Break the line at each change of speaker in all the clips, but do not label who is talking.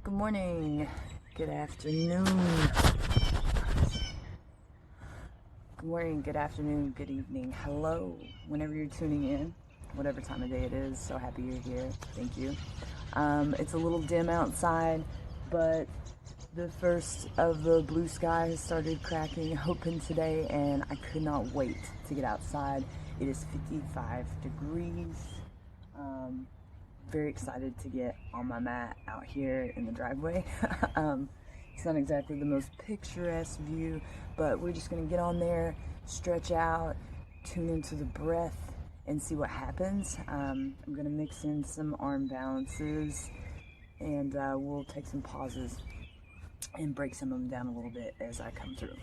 Good morning, good afternoon. Good morning, good afternoon, good evening. Hello, whenever you're tuning in, whatever time of day it is. So happy you're here. Thank you. It's a little dim outside, but the first of the blue skies started cracking open today, and I could not wait to get outside. It is 55 degrees. Very excited to get on my mat out here in the driveway. It's not exactly the most picturesque view, but we're just gonna get on there, stretch out, tune into the breath, and see what happens. I'm gonna mix in some arm balances, and we'll take some pauses and break some of them down a little bit as I come through.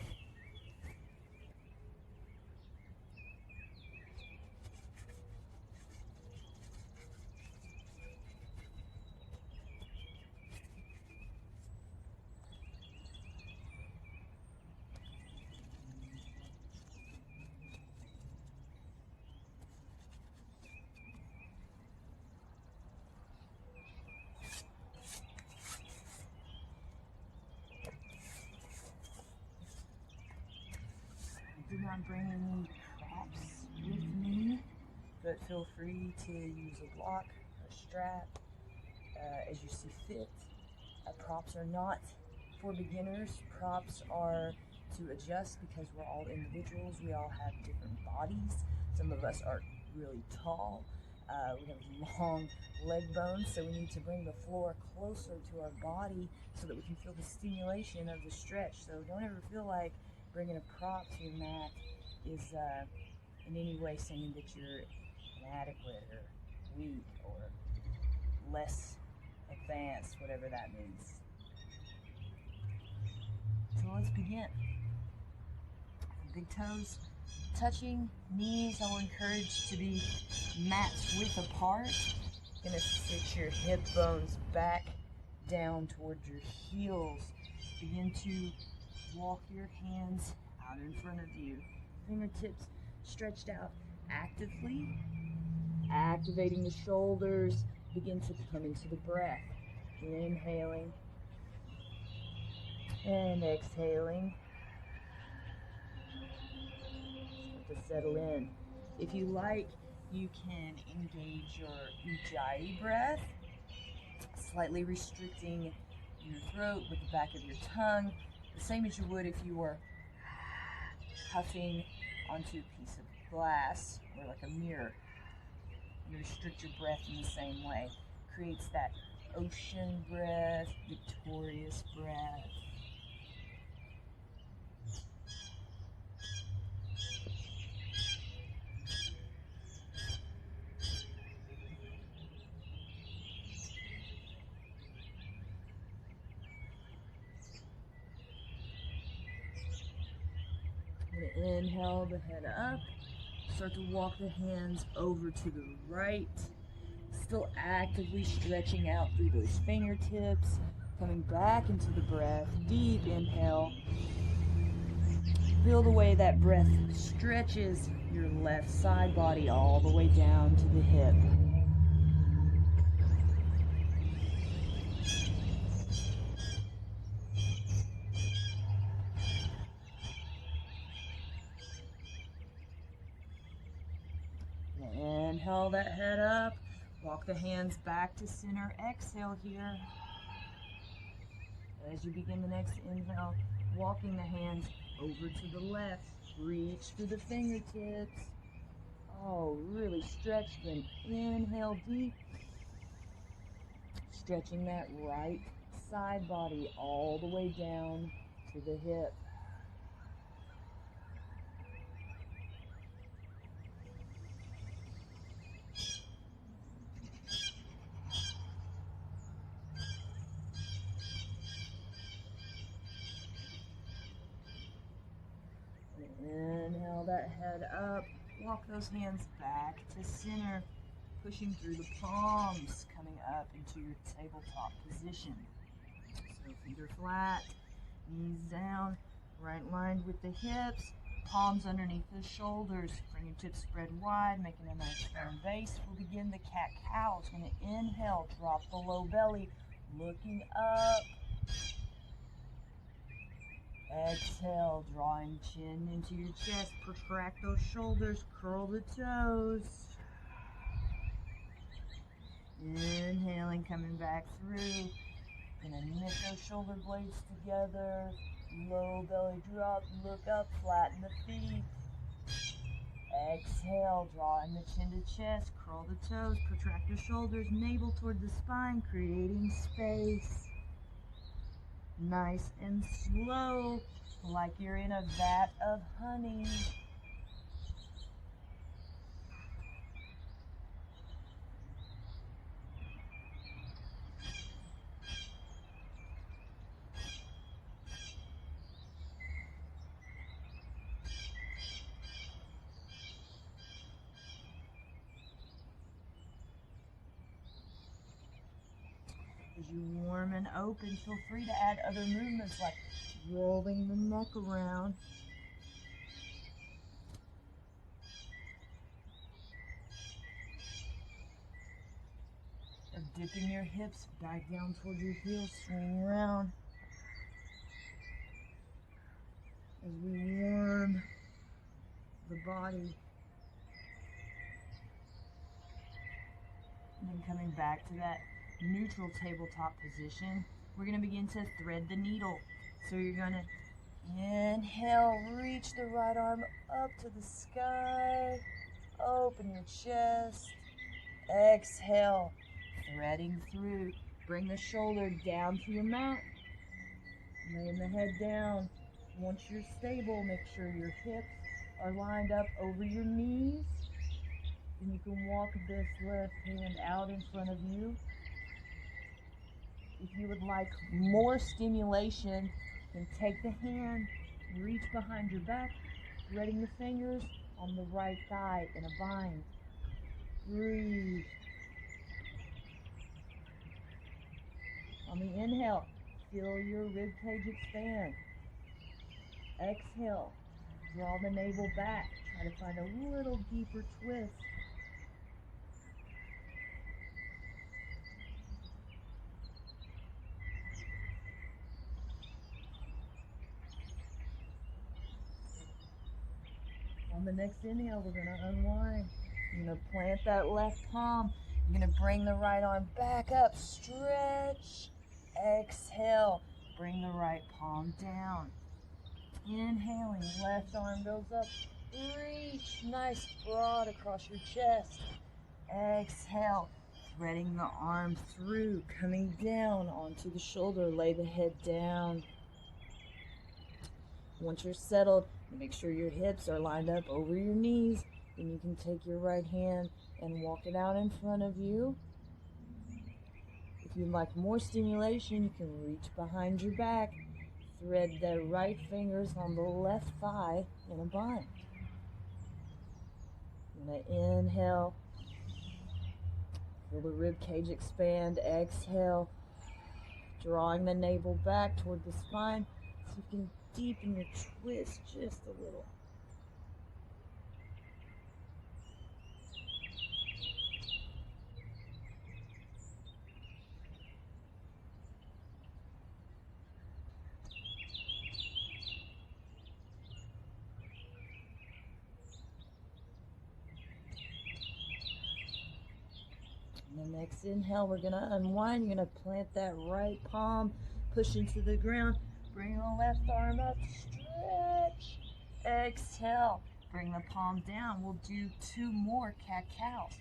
I did not bring any props with me, but feel free to use a block, a strap, as you see fit. Props are not for beginners. Props are to adjust because we're all individuals. We all have different bodies. Some of us are really tall. We have long leg bones, so we need to bring the floor closer to our body so that we can feel the stimulation of the stretch. So don't ever feel like bringing a prop to your mat is in any way saying that you're inadequate or weak or less advanced, whatever that means. So let's begin. Big toes touching, knees I will encourage to be mat width apart. Gonna sit your hip bones back down towards your heels. Begin to walk your hands out in front of you. Fingertips stretched out actively, activating the shoulders. Begin to come into the breath. Inhaling and exhaling. Start to settle in. If you like, you can engage your ujjayi breath, slightly restricting your throat with the back of your tongue, the same as you would if you were puffing onto a piece of glass or like a mirror. You restrict your breath in the same way. Creates that ocean breath, victorious breath. Inhale the head up. Start to walk the hands over to the right. Still actively stretching out through those fingertips. Coming back into the breath. Deep inhale. Feel the way that breath stretches your left side body all the way down to the hip. Inhale that head up. Walk the hands back to center. Exhale here. As you begin the next inhale, walking the hands over to the left. Reach through the fingertips. Oh, really stretch them. Inhale deep. Stretching that right side body all the way down to the hip. Inhale that head up. Walk those hands back to center. Pushing through the palms, coming up into your tabletop position. So feet are flat, knees down, right lined with the hips, palms underneath the shoulders, fingertips spread wide, making a nice firm base. We'll begin the cat-cow. It's going to inhale, drop the low belly, looking up. Exhale, drawing chin into your chest. Protract those shoulders, curl the toes. Inhaling, coming back through. Gonna knit those shoulder blades together. Low belly drop, look up, flatten the feet. Exhale, drawing the chin to chest, curl the toes, protract the shoulders, navel toward the spine, creating space. Nice and slow, like you're in a vat of honey. As you warm and open, feel free to add other movements like rolling the neck around. Or dipping your hips back down towards your heels, swing around. As we warm the body. And then coming back to that neutral tabletop position, we're going to begin to thread the needle. So you're going to inhale, reach the right arm up to the sky, open your chest. Exhale, threading through, bring the shoulder down to your mat, laying the head down. Once you're stable, make sure your hips are lined up over your knees. Then you can walk this left hand out in front of you. If you would like more stimulation, then take the hand, reach behind your back, threading the fingers on the right thigh in a bind. Breathe. On the inhale, feel your rib cage expand. Exhale, draw the navel back. Try to find a little deeper twist. On the next inhale, we're going to unwind. You're going to plant that left palm. You're going to bring the right arm back up. Stretch. Exhale. Bring the right palm down. Inhaling, left arm goes up. Reach. Nice broad across your chest. Exhale. Threading the arm through. Coming down onto the shoulder. Lay the head down. Once you're settled, make sure your hips are lined up over your knees. Then you can take your right hand and walk it out in front of you. If you'd like more stimulation, you can reach behind your back. Thread the right fingers on the left thigh in a bind. I'm going to inhale. Feel the rib cage expand. Exhale. Drawing the navel back toward the spine so you can deepen your twist just a little. And the next inhale, we're going to unwind. You're going to plant that right palm, push into the ground. Bring the left arm up, stretch. Exhale, bring the palm down. We'll do 2 more cat-cows.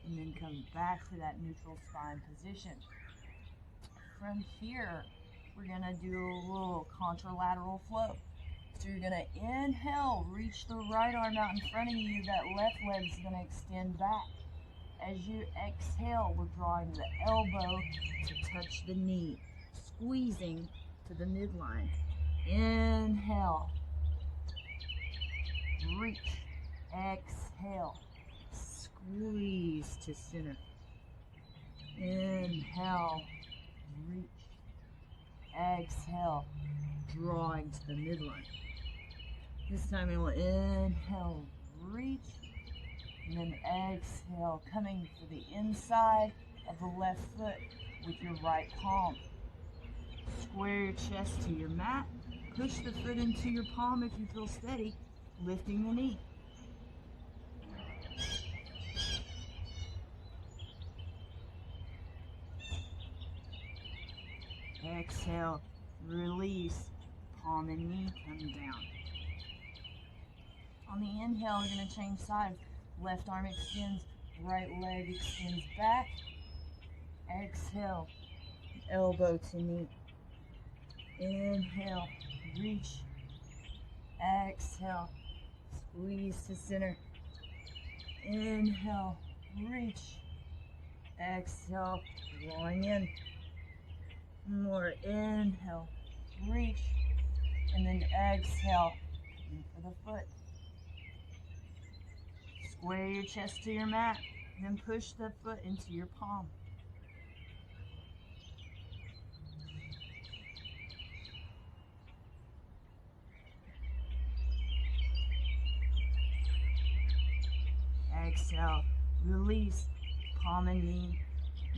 And then come back to that neutral spine position. From here, we're going to do a little contralateral flow. So you're going to inhale, reach the right arm out in front of you. That left leg's going to extend back. As you exhale, we're drawing the elbow to touch the knee, squeezing to the midline. Inhale, reach, exhale, squeeze to center. Inhale, exhale, drawing to the midline. This time you'll inhale, reach, and then exhale, coming to the inside of the left foot with your right palm. Square your chest to your mat. Push the foot into your palm if you feel steady, lifting the knee. Exhale, release, palm and knee come down. On the inhale, you're going to change sides. Left arm extends, right leg extends back. Exhale, elbow to knee. Inhale, reach. Exhale, squeeze to center. Inhale, reach. Exhale, drawing in. More, inhale, reach. And then exhale, in for the foot. Square your chest to your mat, then push the foot into your palm. Exhale, release, palm and knee,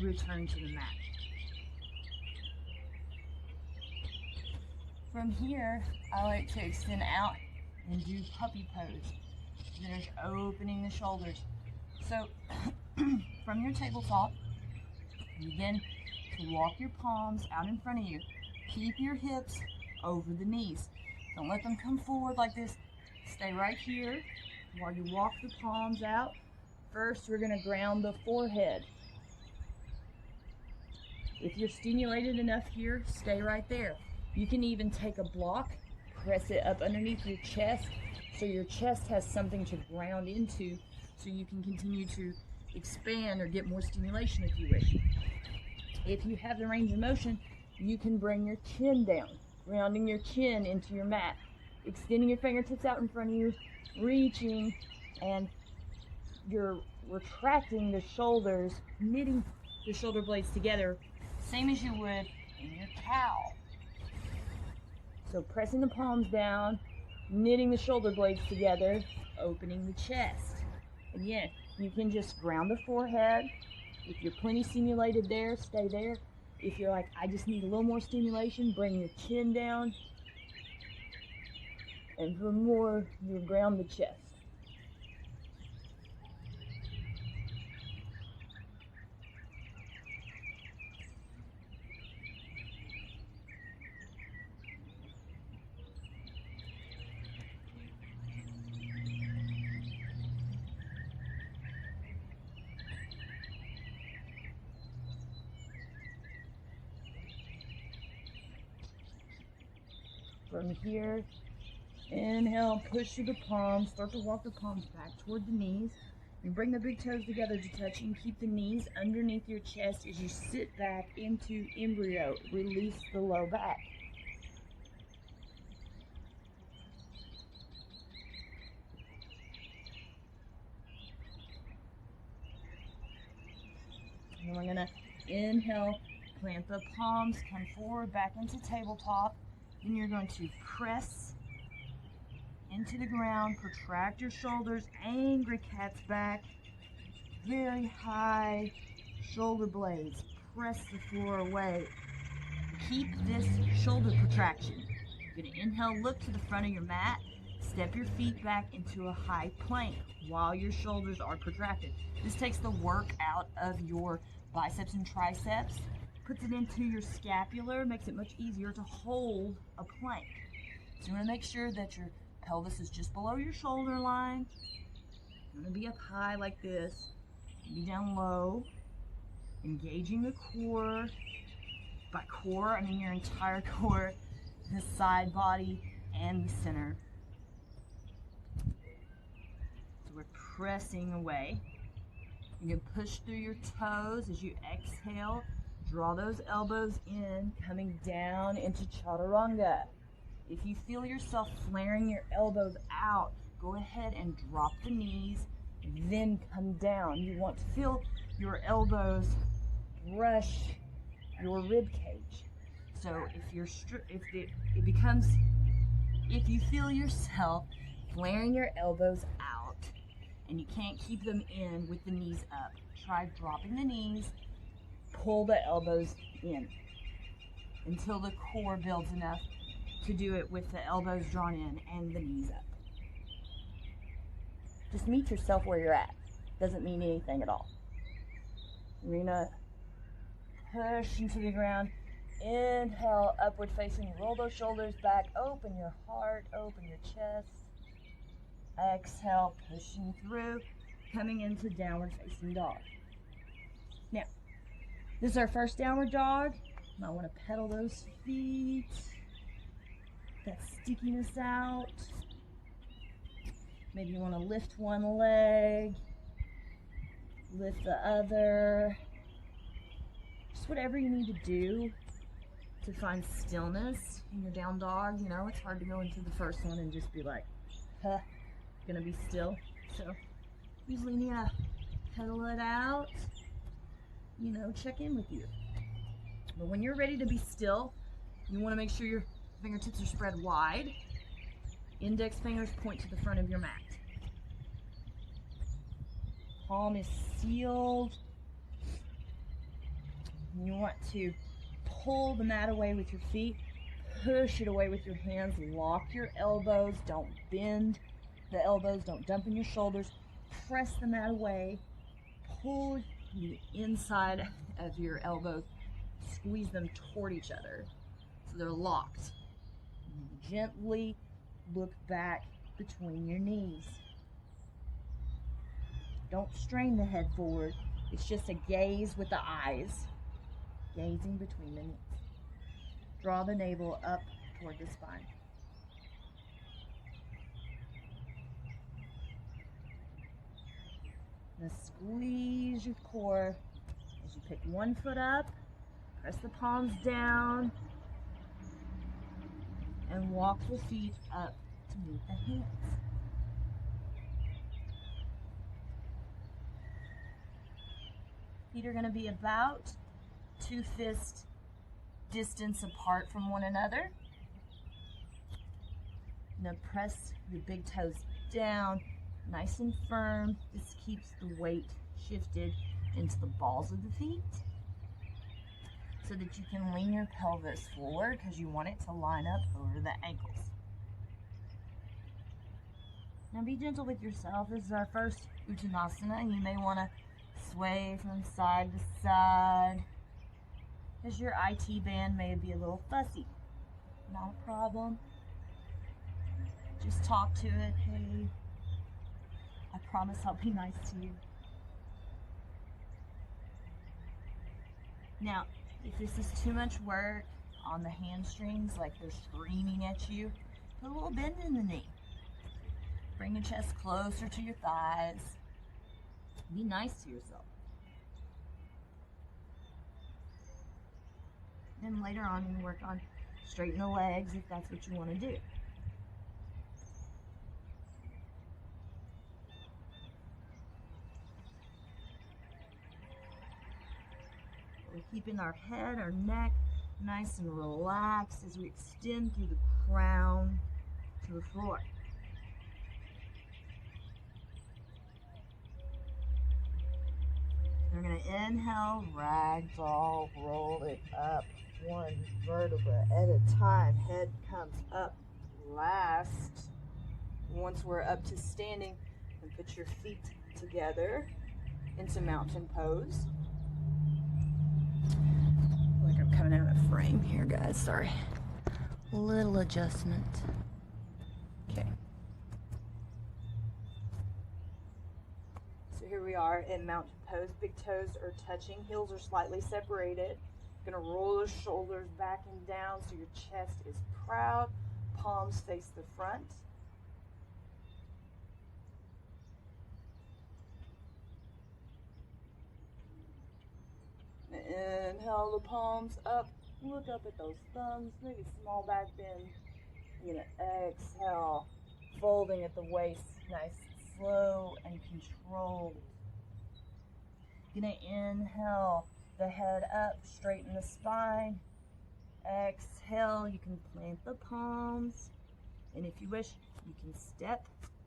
return to the mat. From here, I like to extend out and do puppy pose. There's opening the shoulders. So from your tabletop, begin to walk your palms out in front of you. Keep your hips over the knees. Don't let them come forward like this. Stay right here while you walk the palms out. First, we're going to ground the forehead. If you're stimulated enough here, stay right there. You can even take a block, press it up underneath your chest so your chest has something to ground into so you can continue to expand or get more stimulation if you wish. If you have the range of motion, you can bring your chin down, grounding your chin into your mat, extending your fingertips out in front of you, reaching, and you're retracting the shoulders, knitting the shoulder blades together, same as you would in your cow. So pressing the palms down, knitting the shoulder blades together, opening the chest. Again, you can just ground the forehead. If you're plenty stimulated there, stay there. If you're like, I just need a little more stimulation, bring your chin down. And for more, you ground the chest. From here, inhale, push through the palms, start to walk the palms back toward the knees. You bring the big toes together to touch and keep the knees underneath your chest as you sit back into embryo. Release the low back. And we're gonna inhale, plant the palms, come forward, back into tabletop. Then you're going to press into the ground, protract your shoulders, angry cat's back, very high shoulder blades. Press the floor away. Keep this shoulder protraction. You're going to inhale, look to the front of your mat, step your feet back into a high plank while your shoulders are protracted. This takes the work out of your biceps and triceps, puts it into your scapular, makes it much easier to hold a plank. So you want to make sure that your pelvis is just below your shoulder line. You want to be up high like this, be down low, engaging the core. By core, I mean your entire core, the side body, and the center. So we're pressing away. You can push through your toes as you exhale. Draw those elbows in, coming down into chaturanga. If you feel yourself flaring your elbows out, go ahead and drop the knees, then come down. You want to feel your elbows brush your rib cage. So if you feel yourself flaring your elbows out and you can't keep them in with the knees up, try dropping the knees, pull the elbows in until the core builds enough to do it with the elbows drawn in and the knees up. Just meet yourself where you're at. Doesn't mean anything at all. We're gonna push into the ground. Inhale, upward facing, roll those shoulders back, open your heart, open your chest. Exhale, pushing through, coming into downward facing dog. Now, this is our first downward dog. You might want to pedal those feet, that stickiness out. Maybe you want to lift one leg, lift the other. Just whatever you need to do to find stillness in your down dog. You know, it's hard to go into the first one and just be like, huh, gonna be still. So usually need to pedal it out, you know, check in with you. But when you're ready to be still, you want to make sure your fingertips are spread wide. Index fingers point to the front of your mat. Palm is sealed. You want to pull the mat away with your feet, push it away with your hands, lock your elbows, don't bend the elbows, don't dump in your shoulders, press the mat away, pull the inside of your elbows, squeeze them toward each other so they're locked. Gently look back between your knees. Don't strain the head forward, it's just a gaze with the eyes. Gazing between the knees. Draw the navel up toward the spine. Now squeeze your core as you pick one foot up, press the palms down, and walk the feet up to meet the hands. Feet are going to be about 2 fist distance apart from one another. Now press your big toes down, nice and firm. This keeps the weight shifted into the balls of the feet so that you can lean your pelvis forward because you want it to line up over the ankles. Now be gentle with yourself. This is our first Uttanasana, and you may want to sway from side to side because your IT band may be a little fussy. Not a problem. Just talk to it. Hey, I promise I'll be nice to you. Now, if this is too much work on the hamstrings, like they're screaming at you, put a little bend in the knee. Bring your chest closer to your thighs. Be nice to yourself. Then later on, you can work on straighten the legs if that's what you want to do. We're keeping our head, our neck nice and relaxed as we extend through the crown to the floor. We're going to inhale, ragdoll, roll it up, one vertebra at a time. Head comes up last. Once we're up to standing, and put your feet together into mountain pose. Like I'm coming out of frame here, guys. Sorry. Little adjustment. Okay. So here we are in mountain pose. Big toes are touching. Heels are slightly separated. Gonna roll those shoulders back and down so your chest is proud. Palms face the front. Inhale the palms up. Look up at those thumbs. Maybe small back bend. You're gonna exhale, folding at the waist. Nice, slow and controlled. You're gonna inhale the head up, straighten the spine. Exhale, you can plant the palms. And if you wish, you can step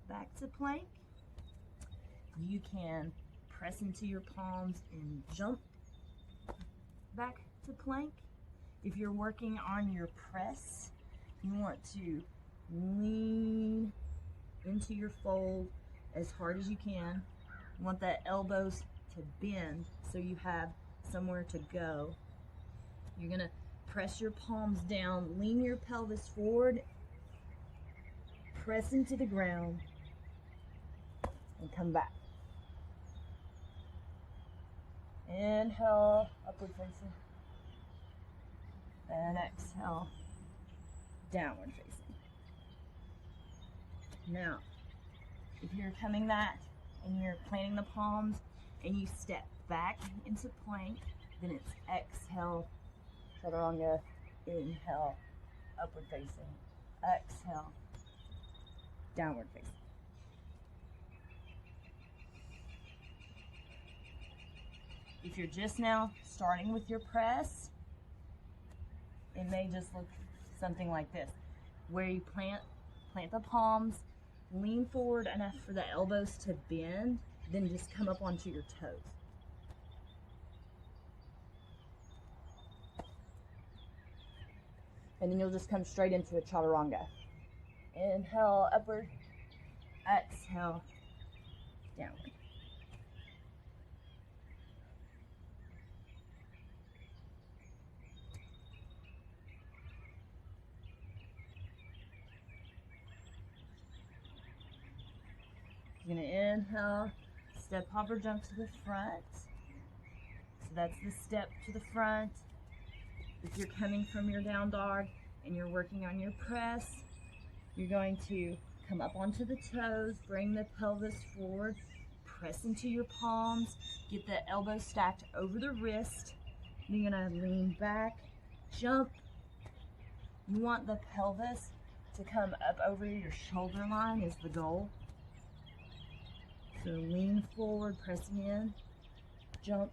back to plank. You can press into your palms and jump back to plank. If you're working on your press, you want to lean into your fold as hard as you can. You want the elbows to bend so you have somewhere to go. You're gonna press your palms down, lean your pelvis forward, press into the ground, and come back. Inhale, upward facing. And exhale, downward facing. Now, if you're coming back and you're planting the palms and you step back into plank, then it's exhale, chaturanga, inhale, upward facing, exhale, downward facing. If you're just now starting with your press, it may just look something like this, where you plant the palms, lean forward enough for the elbows to bend, then just come up onto your toes. And then you'll just come straight into a chaturanga. Inhale, upward, exhale, downward. You're gonna inhale, step, hopper, jump to the front. So that's the step to the front. If you're coming from your down dog and you're working on your press, you're going to come up onto the toes, bring the pelvis forward, press into your palms, get the elbows stacked over the wrist. You're gonna lean back, jump. You want the pelvis to come up over your shoulder line is the goal. So lean forward, pressing in, jump.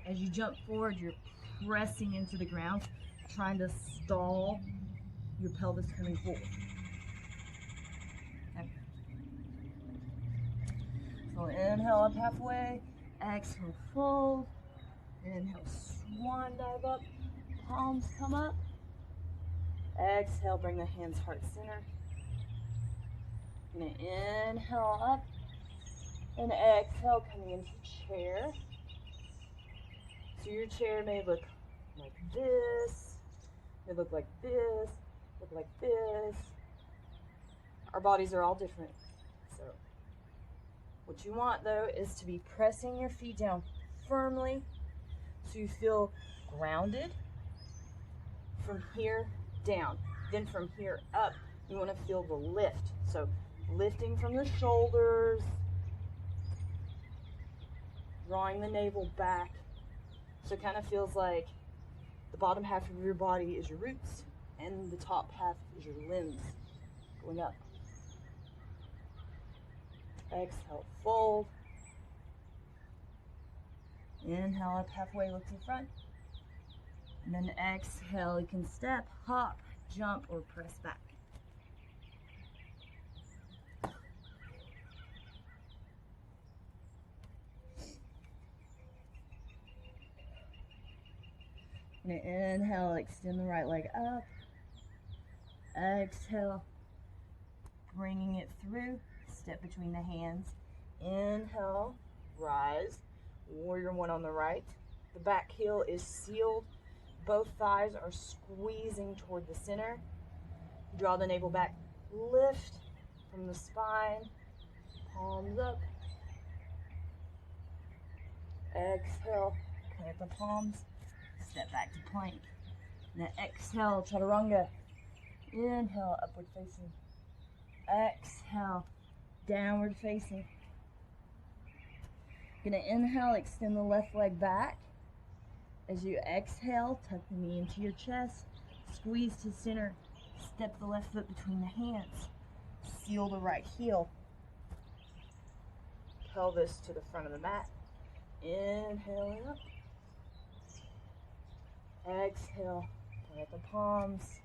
As you jump forward, you're pressing into the ground, trying to stall your pelvis coming forward. Okay. So inhale up halfway, exhale fold, inhale swan dive up, palms come up. Exhale, bring the hands heart center. Gonna inhale up and exhale, coming into chair. So your chair may look like this, may look like this, look like this. Our bodies are all different. So what you want though is to be pressing your feet down firmly so you feel grounded from here down. Then from here up, you want to feel the lift. So lifting from the shoulders, drawing the navel back. So it kind of feels like the bottom half of your body is your roots and the top half is your limbs going up. Exhale, fold. Inhale up halfway, look to the front. And then exhale, you can step, hop, jump, or press back. And inhale, extend the right leg up. Exhale, bringing it through, step between the hands. Inhale, rise, warrior one on the right. The back heel is sealed. Both thighs are squeezing toward the center. Draw the navel back, lift from the spine, palms up. Exhale, plant the palms. Step back to plank. Now exhale, chaturanga. Inhale, upward facing. Exhale, downward facing. Gonna inhale, extend the left leg back. As you exhale, tuck the knee into your chest. Squeeze to center. Step the left foot between the hands. Seal the right heel. Pelvis to the front of the mat. Inhale up. Exhale, plant the palms,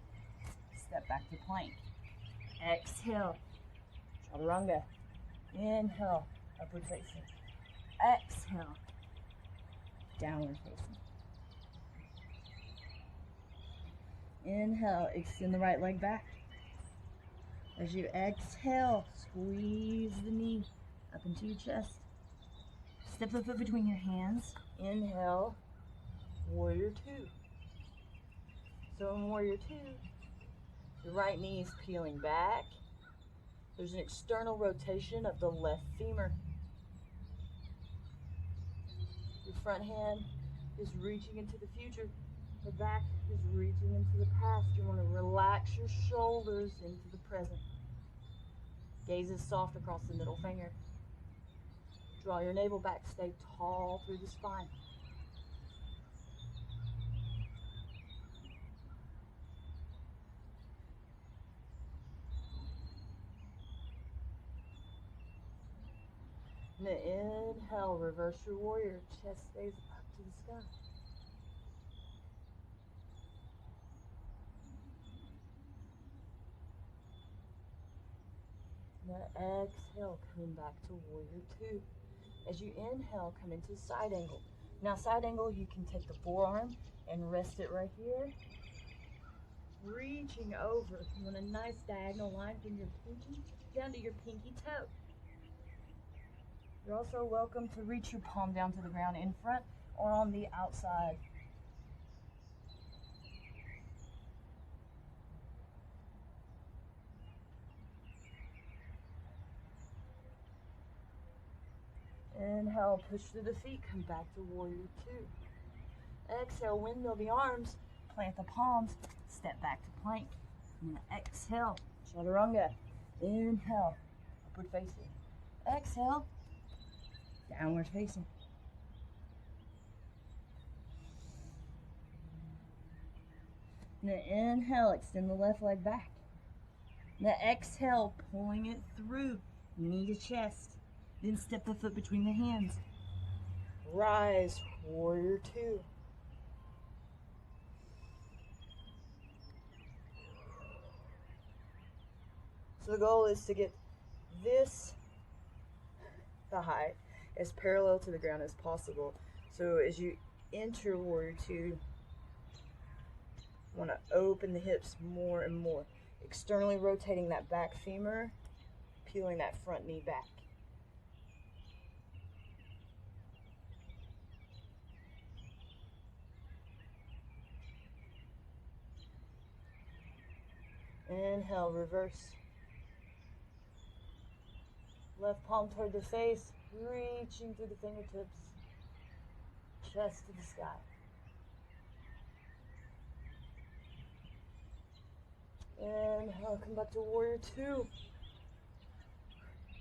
step back to plank. Exhale, chaturanga. Inhale, upward facing. Exhale, downward facing. Inhale, extend the right leg back. As you exhale, squeeze the knee up into your chest. Step the foot between your hands. Inhale, warrior two. So in warrior two, your right knee is peeling back. There's an external rotation of the left femur. Your front hand is reaching into the future. The back is reaching into the past. You want to relax your shoulders into the present. Gaze is soft across the middle finger. Draw your navel back. Stay tall through the spine. And then inhale, reverse your warrior. Chest stays up to the sky. Now exhale, coming back to warrior two. As you inhale, come into side angle. Now side angle, you can take the forearm and rest it right here. Reaching over. You want a nice diagonal line from your pinky down to your pinky toe. You're also welcome to reach your palm down to the ground in front or on the outside. Inhale, push through the feet, come back to warrior two. Exhale, windmill the arms, plant the palms, step back to plank. And then exhale, chaturanga. Inhale, upward facing. Exhale, downward facing. And then inhale, extend the left leg back. Now exhale, pulling it through, knee to chest. Then step the foot between the hands. Rise, warrior two. So the goal is to get this thigh as parallel to the ground as possible. So as you enter warrior two, you want to open the hips more and more. Externally rotating that back femur, peeling that front knee back. Inhale, reverse. Left palm toward the face, reaching through the fingertips, chest to the sky. Inhale, come back to warrior two.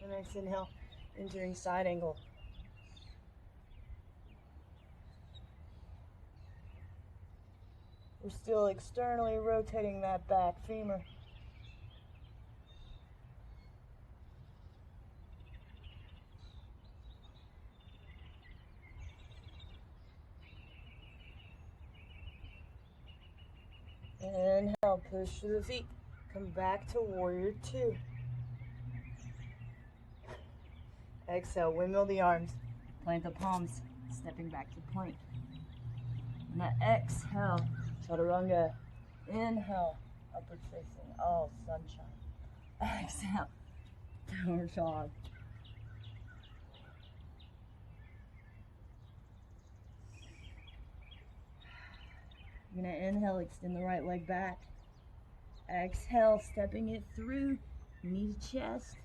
The next inhale, entering side angle. We're still externally rotating that back femur. Inhale, push through the feet. Come back to warrior two. Exhale, windmill the arms. Plant the palms, stepping back to plank. Now exhale, chaturanga. Inhale, upward facing. Oh, sunshine. Exhale, downward dog. You're going to inhale, extend the right leg back. Exhale, stepping it through, knee to chest,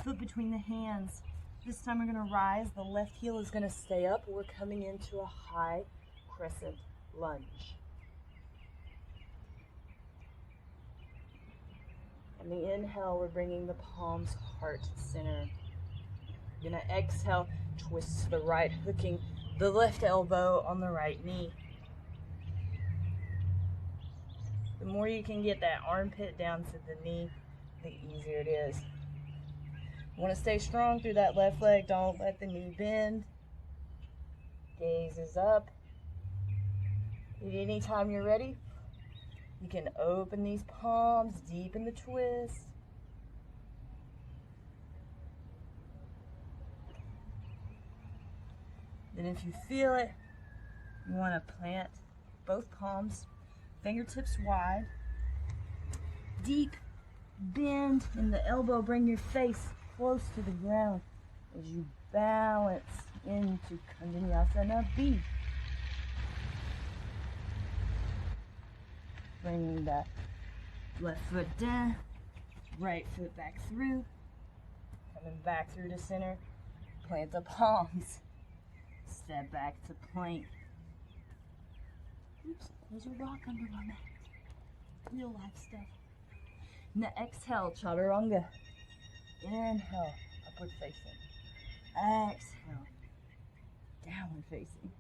foot between the hands. This time we're going to rise. The left heel is going to stay up. We're coming into a high crescent lunge. On the inhale, we're bringing the palms heart center. You're going to exhale, twist to the right, hooking the left elbow on the right knee. The more you can get that armpit down to the knee, the easier it is. You want to stay strong through that left leg. Don't let the knee bend. Gaze is up. Anytime you're ready, you can open these palms, deepen the twist. Then if you feel it, you want to plant both palms, fingertips wide, deep bend in the elbow, bring your face close to the ground as you balance into Kundalini B. Bringing that left foot down, right foot back through, coming back through to center, plant the palms, step back to plank. Oops, there's a rock under my mat. Real life stuff. Now exhale, chaturanga. Inhale, upward facing. Exhale, downward facing.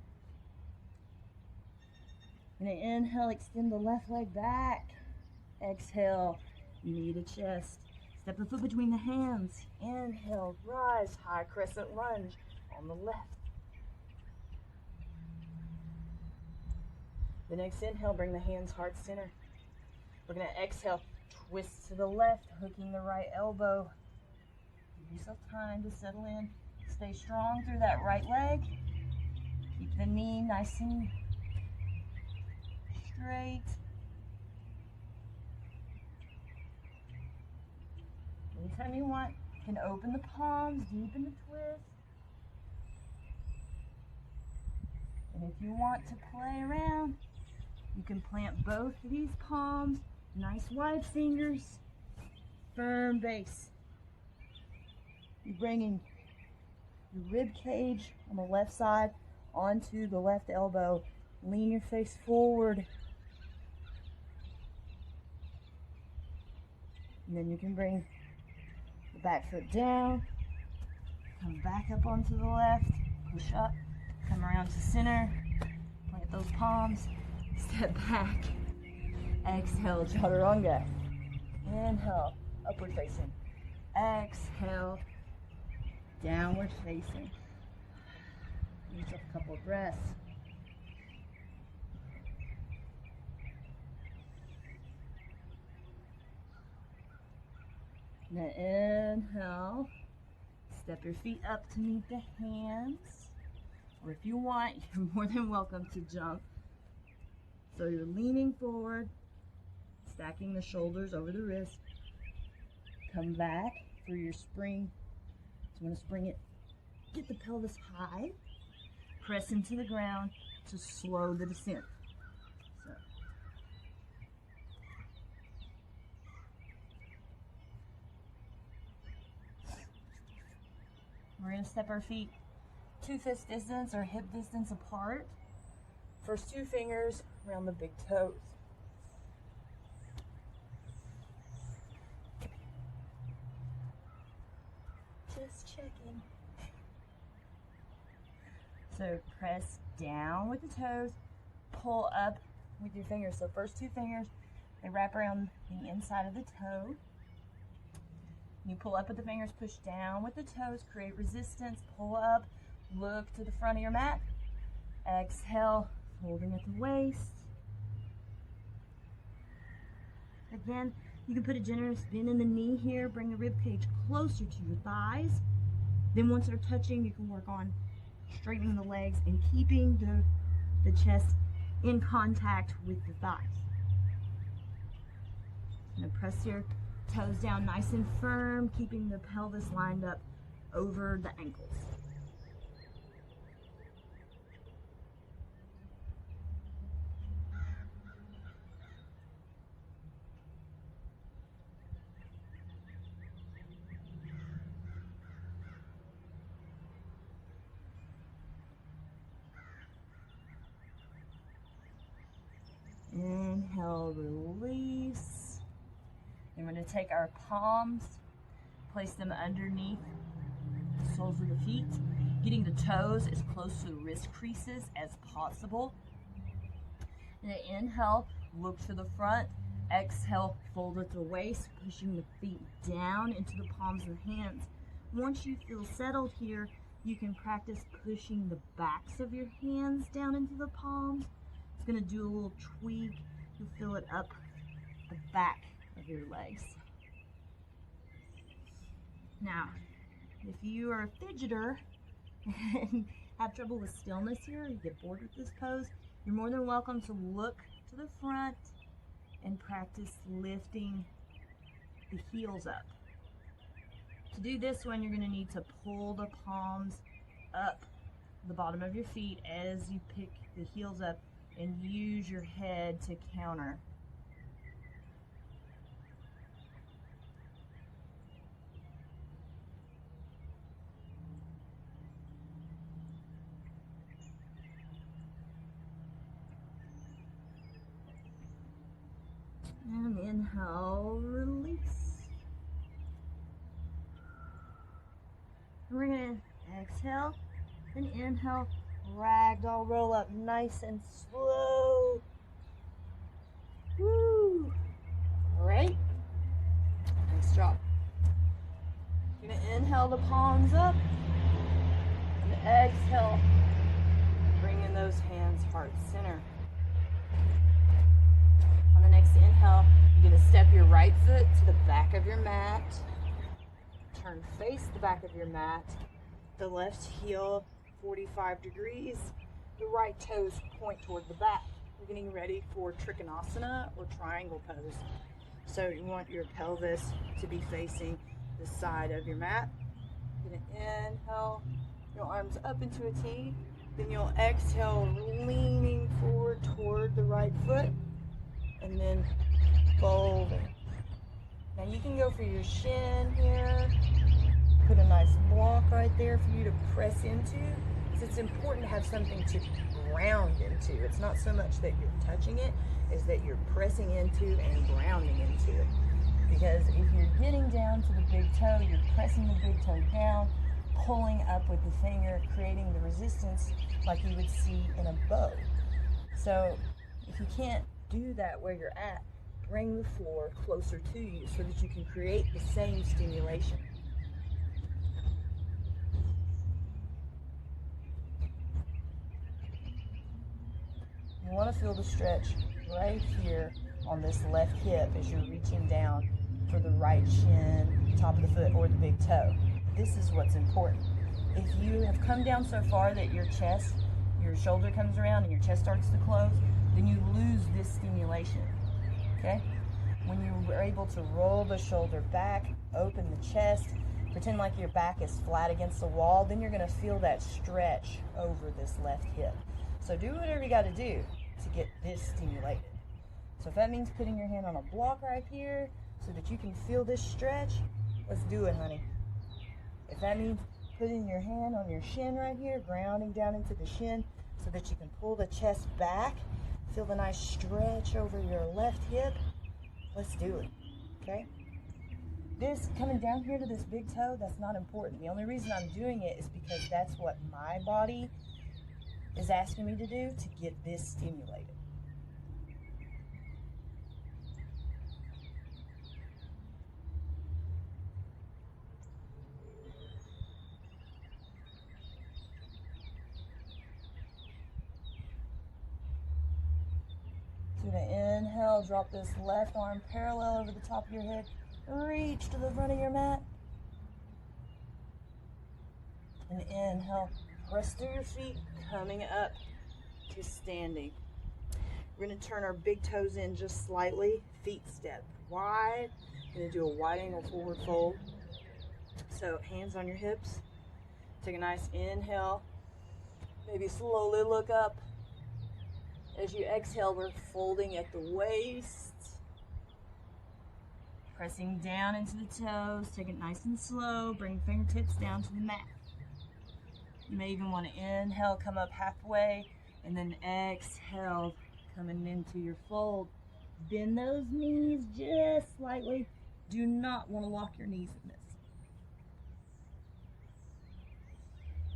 And inhale, extend the left leg back. Exhale, knee to chest. Step the foot between the hands. Inhale, rise, high crescent lunge on the left. The next inhale, bring the hands heart center. We're going to exhale, twist to the left, hooking the right elbow. Give yourself time to settle in. Stay strong through that right leg. Keep the knee nice and straight. Anytime you want, you can open the palms, deepen the twist. And if you want to play around, you can plant both of these palms, nice wide fingers, firm base. You're bringing your rib cage on the left side onto the left elbow. Lean your face forward. And then you can bring the back foot down, come back up onto the left, push up, come around to center, plant those palms, step back, exhale, chaturanga. Inhale, upward facing. Exhale, downward facing. Give yourself a couple of breaths. Now inhale, step your feet up to meet the hands, or if you want, you're more than welcome to jump. So you're leaning forward, stacking the shoulders over the wrist. Come back for your spring. So you want to spring it, get the pelvis high, press into the ground to slow the descent. So. We're going to step our feet 2 fist distance or hip distance apart. First 2 fingers around the big toes. Just checking. So press down with the toes, pull up with your fingers. So first 2 fingers, they wrap around the inside of the toe. You pull up with the fingers, push down with the toes, create resistance, pull up, look to the front of your mat. Exhale, holding at the waist. Again, you can put a generous bend in the knee here, bring the rib cage closer to your thighs. Then once they're touching, you can work on straightening the legs and keeping the chest in contact with the thighs. Now press your toes down nice and firm, keeping the pelvis lined up over the ankles. Inhale, release. And we're going to take our palms, place them underneath the soles of the feet, getting the toes as close to the wrist creases as possible. And then inhale, look to the front. Exhale, fold at the waist, pushing the feet down into the palms of the hands. Once you feel settled here, you can practice pushing the backs of your hands down into the palms. gonna do a little tweak. You'll feel it up the back of your legs. Now, if you are a fidgeter and have trouble with stillness here, you get bored with this pose, you're more than welcome to look to the front and practice lifting the heels up. To do this one, you're going to need to pull the palms up the bottom of your feet as you pick the heels up and use your head to counter. And inhale, release. We're going to exhale and inhale, ragdoll roll up nice and slow. Woo! All right. Nice job. You're going to inhale the palms up and exhale. Bring in those hands heart center. On the next inhale, you're going to step your right foot to the back of your mat. Turn face the back of your mat. The left heel 45 degrees. The right toes point toward the back. We're getting ready for Trikonasana or triangle pose. So you want your pelvis to be facing the side of your mat. You're going to inhale your arms up into a T. Then you'll exhale, leaning forward toward the right foot. And then folding. Now you can go for your shin here. Put a nice block right there for you to press into. So it's important to have something to ground into. It's not so much that you're touching it, is that you're pressing into and grounding into it. Because if you're getting down to the big toe, you're pressing the big toe down, pulling up with the finger, creating the resistance like you would see in a bow. So if you can't do that where you're at, bring the floor closer to you so that you can create the same stimulation. You want to feel the stretch right here on this left hip as you're reaching down for the right shin, top of the foot, or the big toe. This is what's important. If you have come down so far that your chest, your shoulder comes around and your chest starts to close, then you lose this stimulation, okay? When you are able to roll the shoulder back, open the chest, pretend like your back is flat against the wall, then you're gonna feel that stretch over this left hip. So do whatever you gotta do to get this stimulated. So if that means putting your hand on a block right here so that you can feel this stretch, let's do it, honey. If that means putting your hand on your shin right here, grounding down into the shin so that you can pull the chest back, feel the nice stretch over your left hip, let's do it, okay? This coming down here to this big toe, that's not important. The only reason I'm doing it is because that's what my body is asking me to do to get this stimulated. So to inhale, drop this left arm parallel over the top of your head. Reach to the front of your mat. And inhale, press through your feet, coming up to standing. We're going to turn our big toes in just slightly. Feet step wide. We're going to do a wide angle forward fold. So hands on your hips. Take a nice inhale. Maybe slowly look up. As you exhale, we're folding at the waist. Pressing down into the toes. Take it nice and slow. Bring fingertips down to the mat. You may even want to inhale, come up halfway, and then exhale, coming into your fold. Bend those knees just slightly. Do not want to lock your knees in this.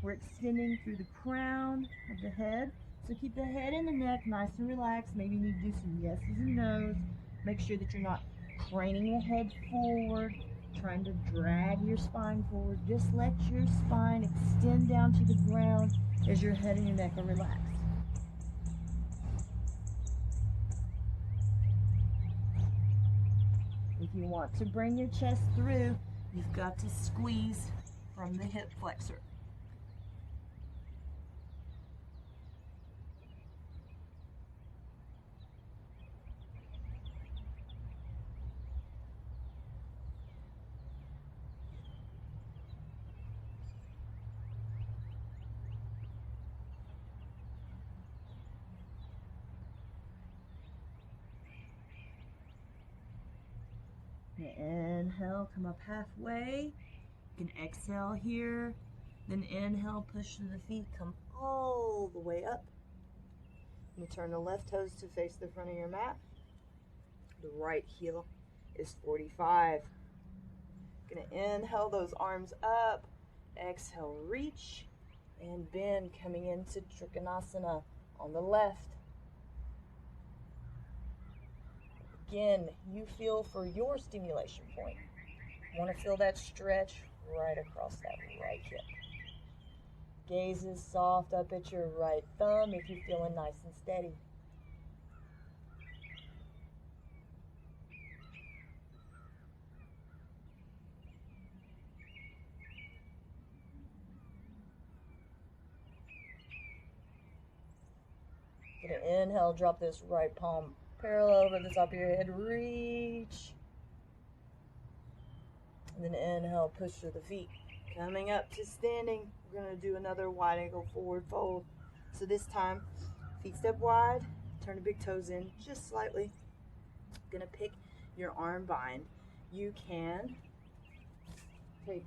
We're extending through the crown of the head. So keep the head and the neck nice and relaxed. Maybe you need to do some yeses and nos. Make sure that you're not craning the head forward, trying to drag your spine forward. Just let your spine extend down to the ground as your head and your neck are relaxed. you want to bring your chest through, you've got to squeeze from the hip flexor. Inhale, come up halfway. You can exhale here. Then inhale, push through the feet, come all the way up. You turn the left toes to face the front of your mat. The right heel is 45. Gonna inhale those arms up. Exhale, reach and bend, coming into Trikonasana on the left. Again, you feel for your stimulation point. Want to feel that stretch right across that right hip. Gaze is soft up at your right thumb if you're feeling nice and steady. Gonna inhale, drop this right palm parallel over the top of your head, reach. And then inhale, push through the feet. Coming up to standing, we're gonna do another wide angle forward fold. So this time, feet step wide, turn the big toes in just slightly. Gonna pick your arm bind. You can take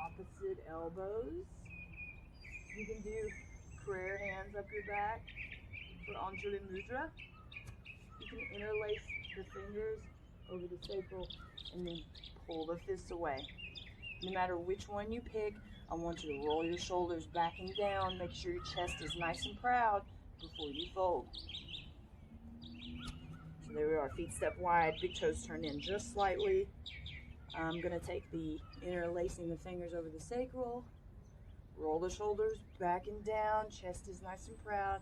opposite elbows. You can do prayer hands up your back for Anjali Mudra. You can interlace the fingers over the sacral and then pull the fists away. No matter which one you pick, I want you to roll your shoulders back and down. Make sure your chest is nice and proud before you fold. So there we are, feet step wide, big toes turned in just slightly. I'm gonna take the interlacing the fingers over the sacral, roll the shoulders back and down, chest is nice and proud.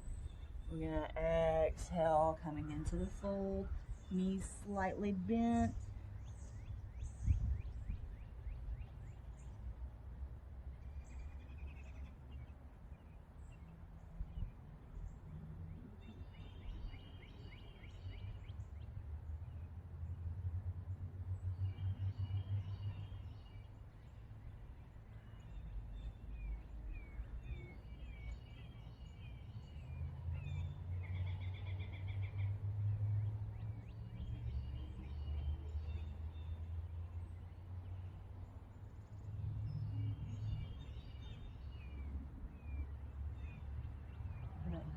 We're gonna exhale, coming into the fold, knees slightly bent.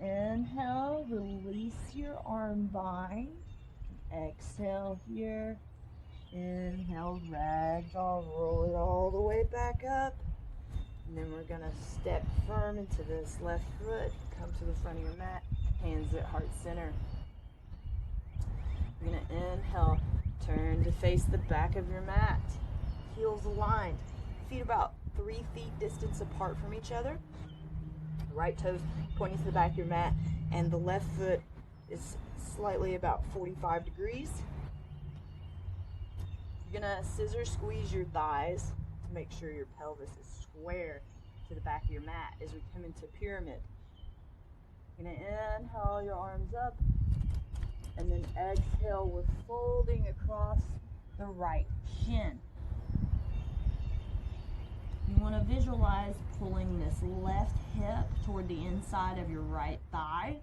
Inhale, release your arm bind. Exhale here. Inhale, ragdoll, roll it all the way back up. And then we're gonna step firm into this left foot. Come to the front of your mat, hands at heart center. You're gonna inhale, turn to face the back of your mat. Heels aligned, feet about 3 feet distance apart from each other. Right toes pointing to the back of your mat, and the left foot is slightly about 45 degrees. You're gonna scissor squeeze your thighs to make sure your pelvis is square to the back of your mat as we come into pyramid. You're gonna inhale your arms up, and then exhale, we're folding across the right shin. You want to visualize pulling this left hip toward the inside of your right thigh.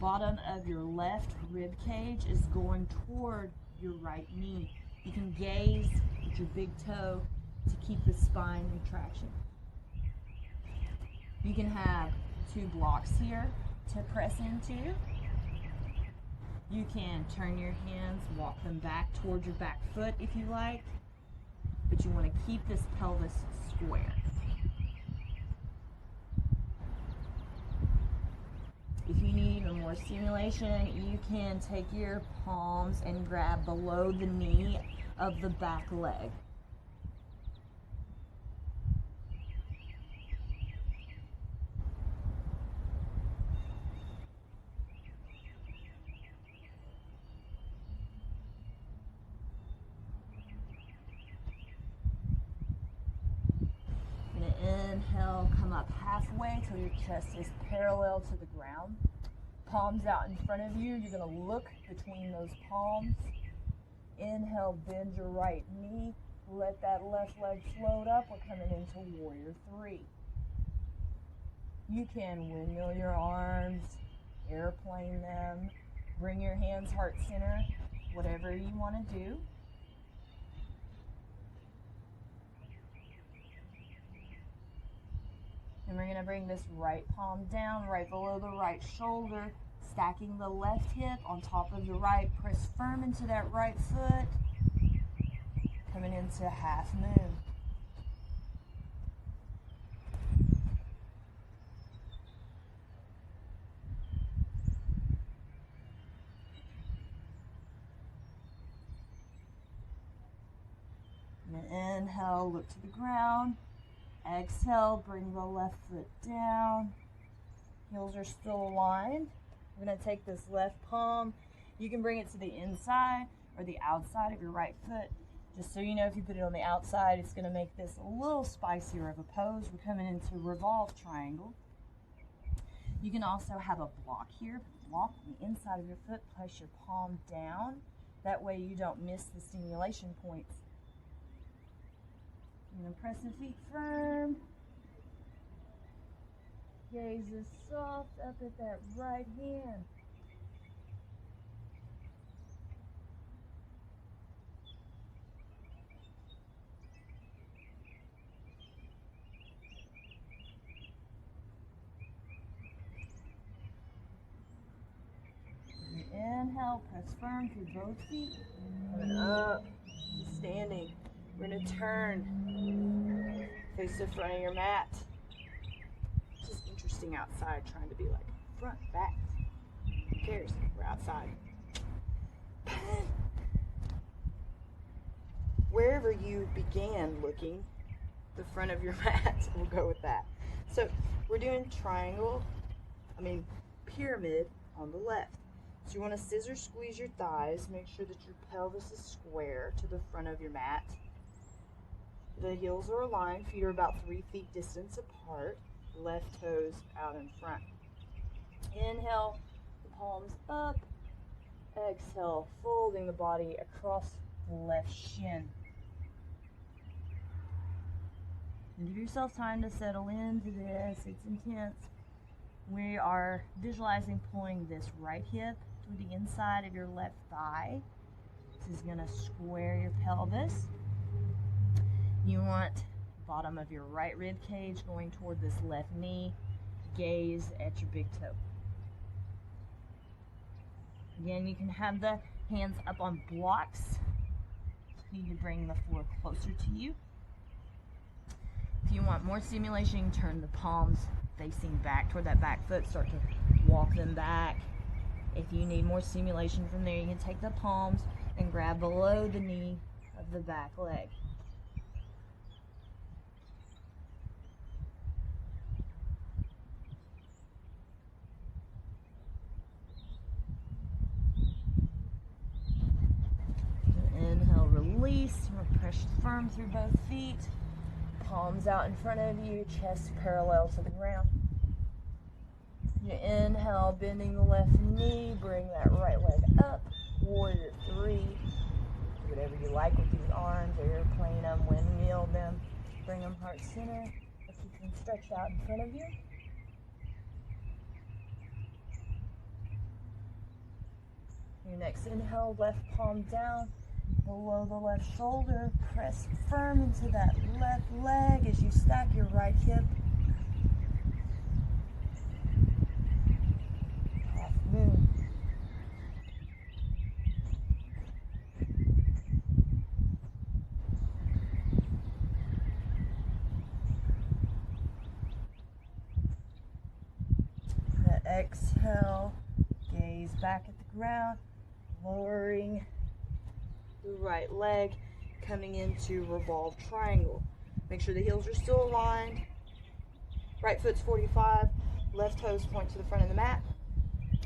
Bottom of your left rib cage is going toward your right knee. You can gaze at your big toe to keep the spine in traction. You can have 2 blocks here to press into. You can turn your hands, walk them back towards your back foot if you like. But you want to keep this pelvis square. If you need even more stimulation, you can take your palms and grab below the knee of the back leg. halfway till your chest is parallel to the ground. Palms out in front of you. You're going to look between those palms. Inhale, bend your right knee. Let that left leg float up. We're coming into warrior three. You can windmill your arms, airplane them, bring your hands heart center, whatever you want to do. And we're going to bring this right palm down right below the right shoulder, stacking the left hip on top of the right. Press firm into that right foot. Coming into half moon. And inhale, look to the ground. Exhale, bring the left foot down. Heels are still aligned. We're going to take this left palm. You can bring it to the inside or the outside of your right foot. Just so you know, if you put it on the outside, it's going to make this a little spicier of a pose. We're coming into revolve triangle. You can also have a block here. Block on the inside of your foot. Place your palm down. That way you don't miss the stimulation points. You're going to press the feet firm. Gaze is soft up at that right hand. Inhale, press firm through both feet. Coming up to standing. We're going to turn, face the front of your mat. It's just interesting outside, trying to be like front, back. Who cares? We're outside. Wherever you began looking, the front of your mat, we'll go with that. So we're doing pyramid on the left. So you want to scissor squeeze your thighs. Make sure that your pelvis is square to the front of your mat. The heels are aligned. Feet are about 3 feet distance apart. Left toes out in front. Inhale, the palms up. Exhale, folding the body across the left shin. And give yourself time to settle into this. It's intense. We are visualizing pulling this right hip to the inside of your left thigh. This is going to square your pelvis. You want bottom of your right rib cage going toward this left knee. Gaze at your big toe. Again, you can have the hands up on blocks. You need to bring the floor closer to you. If you want more stimulation, you can turn the palms facing back toward that back foot. Start to walk them back. If you need more stimulation from there, you can take the palms and grab below the knee of the back leg. Inhale, release. Press firm through both feet. Palms out in front of you, chest parallel to the ground. You inhale, bending the left knee, bring that right leg up. Warrior three. Do whatever you like with these arms, airplane them, windmill them. Bring them heart center, or keep them stretched out in front of you. Your next inhale, left palm down. Below the left shoulder, press firm into that left leg as you stack your right hip. Half moon. The exhale, gaze back at the ground, lowering the right leg, coming into revolve triangle. Make sure the heels are still aligned. Right foot's 45, left toes point to the front of the mat.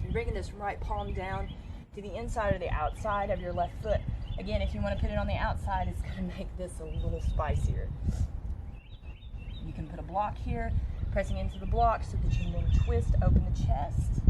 You're bringing this right palm down to the inside or the outside of your left foot. Again, if you want to put it on the outside, it's going to make this a little spicier. You can put a block here, Pressing into the block so that you can then twist, open the chest.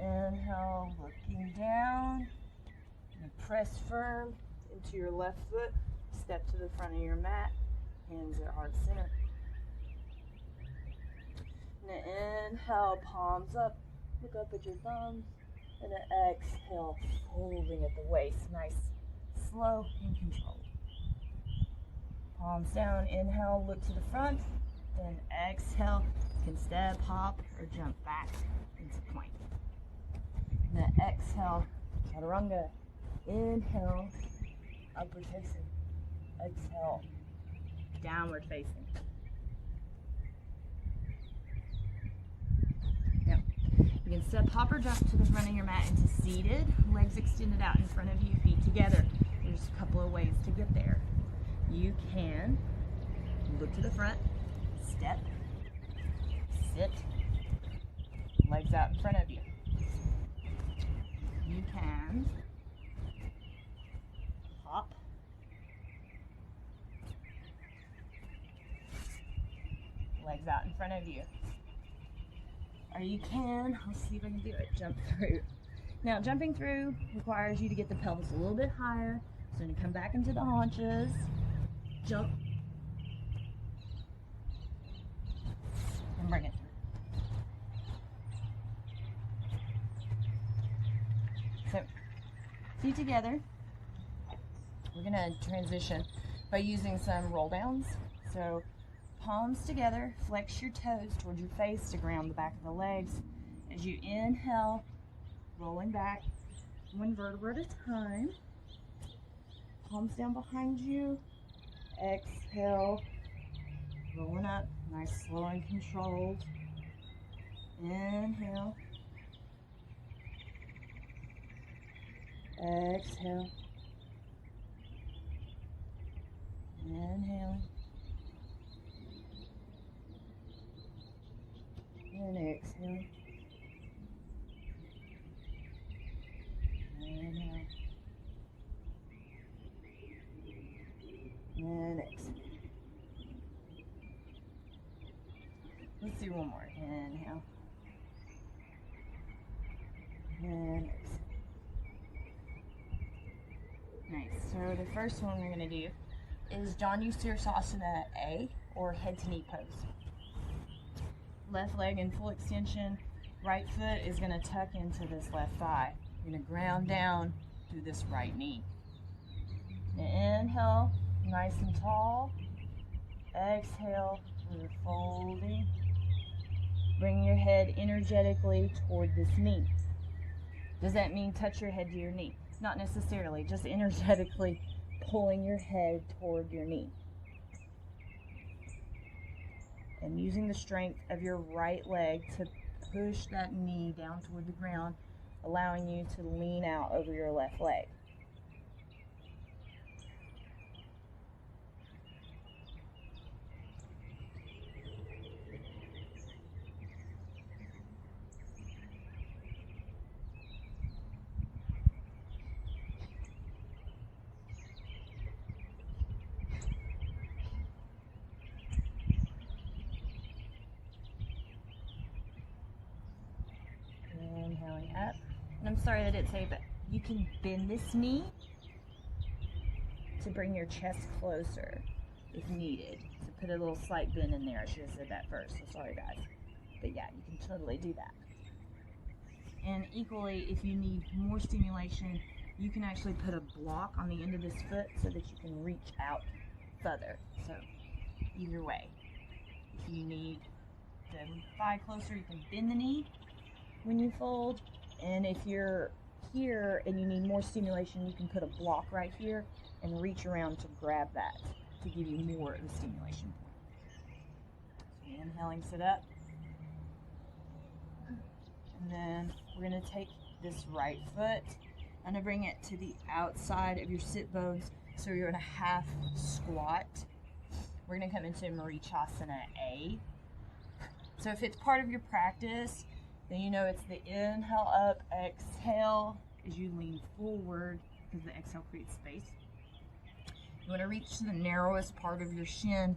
Inhale, looking down, and press firm into your left foot, step to the front of your mat, hands at heart center. And inhale, palms up, look up at your thumbs, and then exhale, holding at the waist, nice, slow, and controlled. Palms down, inhale, look to the front, then exhale, you can step, hop, or jump back into plank. Now exhale, chaturanga. Inhale, upward facing. Exhale, downward facing. Now, you can step, hop, or jump to the front of your mat into seated, legs extended out in front of you, feet together. There's a couple of ways to get there. You can look to the front, step, sit, legs out in front of you. You can hop, legs out in front of you. Or you can, let's see if I can do it, jump through. Now, jumping through requires you to get the pelvis a little bit higher. So you come back into the haunches, jump, and bring it through. So, feet together. We're going to transition by using some roll downs. So, palms together, flex your toes towards your face to ground the back of the legs. As you inhale, rolling back, one vertebra at a time. Palms down behind you. Exhale, rolling up, nice, slow and controlled. Inhale. Exhale. Inhale. And exhale. Inhale. And exhale. Let's do one more. Inhale. And exhale. Nice. So the first one we're going to do is Janu Sirsasana A, or head to knee pose. Left leg in full extension. Right foot is going to tuck into this left thigh. You're going to ground down through this right knee. Inhale, nice and tall. Exhale, we're folding. Bring your head energetically toward this knee. Does that mean touch your head to your knee? Not necessarily, just energetically pulling your head toward your knee. And using the strength of your right leg to push that knee down toward the ground, allowing you to lean out over your left leg. Inhaling up. And I'm sorry I didn't say, but you can bend this knee to bring your chest closer if needed. So put a little slight bend in there. I should have said that first, so sorry guys. But yeah, you can totally do that. And equally, if you need more stimulation, you can actually put a block on the end of this foot so that you can reach out further. So either way, if you need the thigh closer, you can bend the knee when you fold. And if you're here and you need more stimulation, you can put a block right here and reach around to grab that to give you more of the stimulation point. So inhaling, sit up. And then we're going to take this right foot. I'm gonna bring it to the outside of your sit bones, so you're in a half squat. We're gonna come into Marichasana A. So if it's part of your practice, then you know it's the inhale up, exhale as you lean forward, because the exhale creates space. You want to reach to the narrowest part of your shin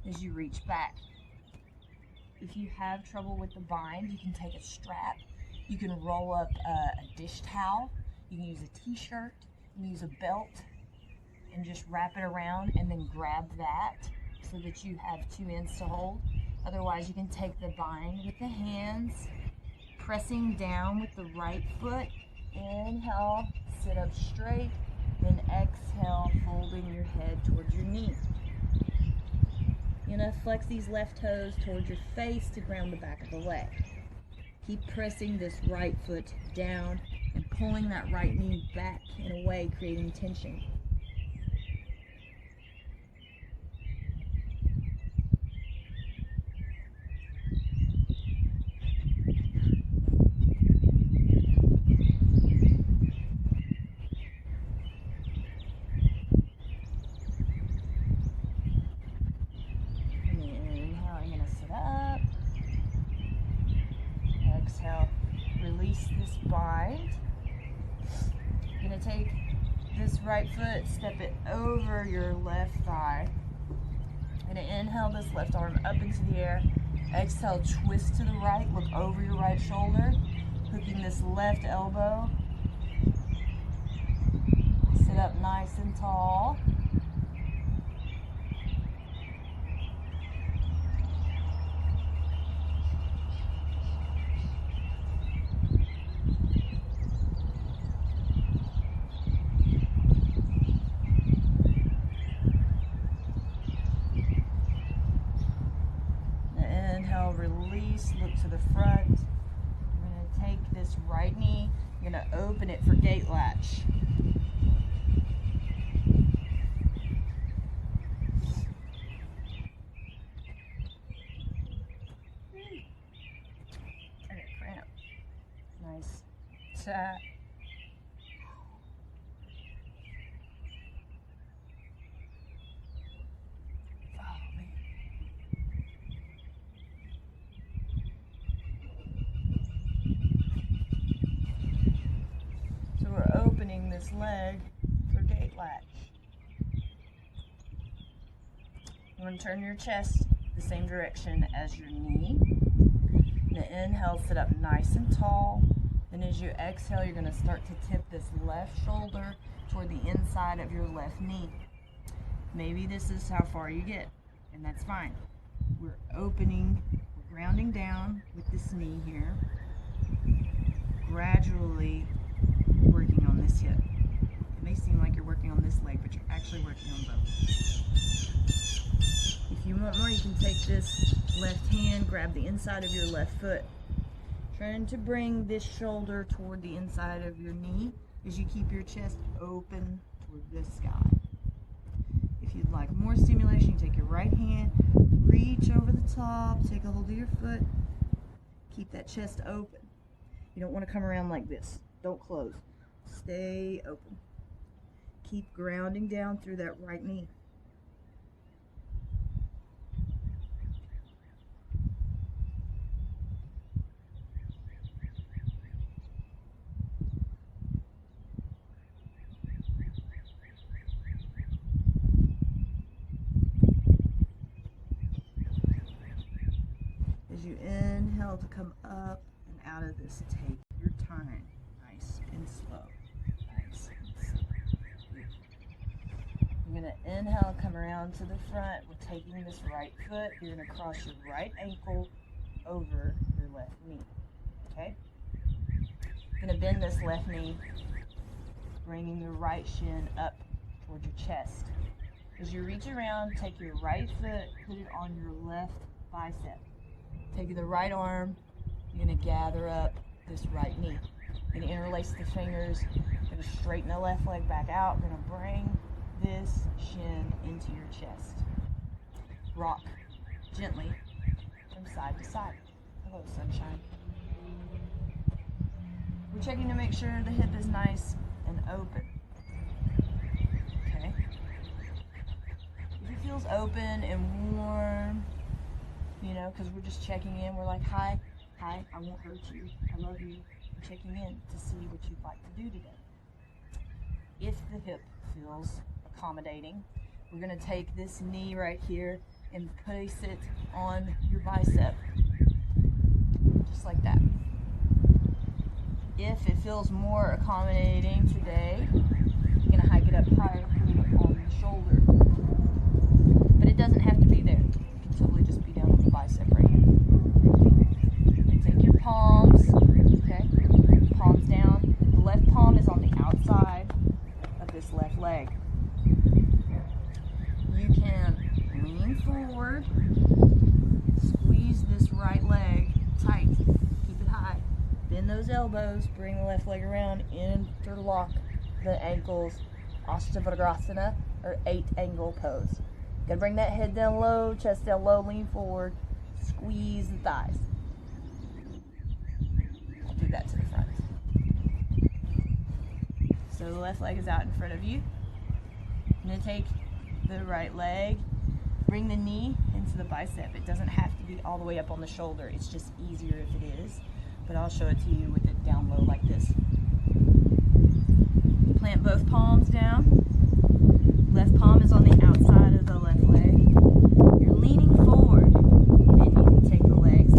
as you reach back. If you have trouble with the bind, you can take a strap. You can roll up a dish towel. You can use a t-shirt. You can use a belt and just wrap it around and then grab that so that you have two ends to hold. Otherwise, you can take the bind with the hands, pressing down with the right foot. Inhale, sit up straight. Then exhale, folding your head towards your knee. You're going to flex these left toes towards your face to ground the back of the leg. Keep pressing this right foot down and pulling that right knee back and away, creating tension. Exhale, release this bind. You're going to take this right foot, step it over your left thigh. And inhale this left arm up into the air. Exhale, twist to the right, look over your right shoulder, hooking this left elbow. Sit up nice and tall. Release, look to the front. You're going to take this right knee, you're going to open it for gate latch. I got a cramp. Nice. Tap. Opening this leg for gate latch. You want to turn your chest the same direction as your knee. Now inhale, sit up nice and tall. Then as you exhale, you're going to start to tip this left shoulder toward the inside of your left knee. Maybe this is how far you get, and that's fine. We're opening, we're grounding down with this knee here. Gradually working on this hip. It may seem like you're working on this leg, but you're actually working on both. If you want more, you can take this left hand, grab the inside of your left foot. Trying to bring this shoulder toward the inside of your knee as you keep your chest open toward the sky. If you'd like more stimulation, you take your right hand, reach over the top, take a hold of your foot, keep that chest open. You don't want to come around like this. Don't close. Stay open. Keep grounding down through that right knee. As you inhale to come up and out of this, take your time. Nice and slow. Nice and slow. You're going to inhale, come around to the front. We're taking this right foot. You're going to cross your right ankle over your left knee. Okay? You're going to bend this left knee, bringing your right shin up towards your chest. As you reach around, take your right foot, put it on your left bicep. Take the right arm, you're going to gather up this right knee. You're going to interlace the fingers, you're going to straighten the left leg back out, you're going to bring this shin into your chest. Rock gently from side to side. Hello, sunshine. We're checking to make sure the hip is nice and open. Okay. If it feels open and warm, you know, because we're just checking in. We're like, hi, I won't hurt you. I love you. We're checking in to see what you'd like to do today. If the hip feels accommodating, we're going to take this knee right here and place it on your bicep. Just like that. If it feels more accommodating today, you're going to hike it up higher, put it up on the shoulder. But it doesn't have to be there. It can totally just be down on the bicep right here. And take your palms, okay? Palms down. The left palm is on the outside of this left leg. You can lean forward, squeeze this right leg tight, keep it high. Bend those elbows, bring the left leg around, interlock the ankles, Ashtavajrasana, or 8-angle pose. Gotta bring that head down low, chest down low, lean forward, squeeze the thighs. I'll do that to the front. So the left leg is out in front of you. I'm gonna take the right leg, bring the knee into the bicep. It doesn't have to be all the way up on the shoulder. It's just easier if it is. But I'll show it to you with it down low like this. Plant both palms down. Left palm is on the outside of the left leg. You're leaning forward. Then you can take the legs,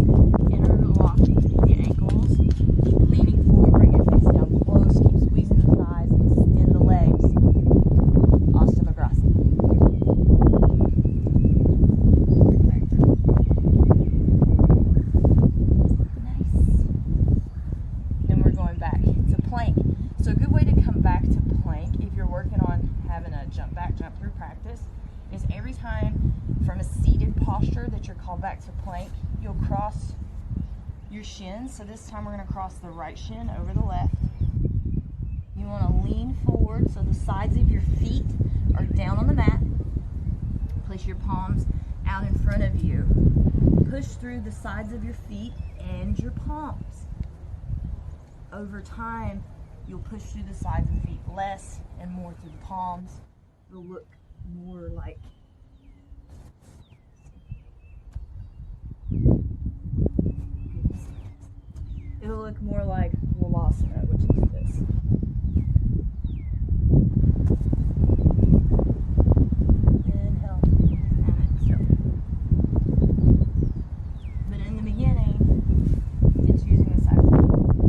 interlock the ankles. Keep leaning forward, bring your face down close, keep squeezing the thighs, extend the legs. Ashtavajrasana. So a good way to come back to plank, if you're working on having a jump back, jump through practice, is every time from a seated posture that you're called back to plank, you'll cross your shins. So this time we're going to cross the right shin over the left. You want to lean forward so the sides of your feet are down on the mat. Place your palms out in front of you. Push through the sides of your feet and your palms. Over time, you'll push through the sides of the feet less and more through the palms. It'll look more like Valasana, which is this. Inhale and exhale. But in the beginning, it's using the side of your feet.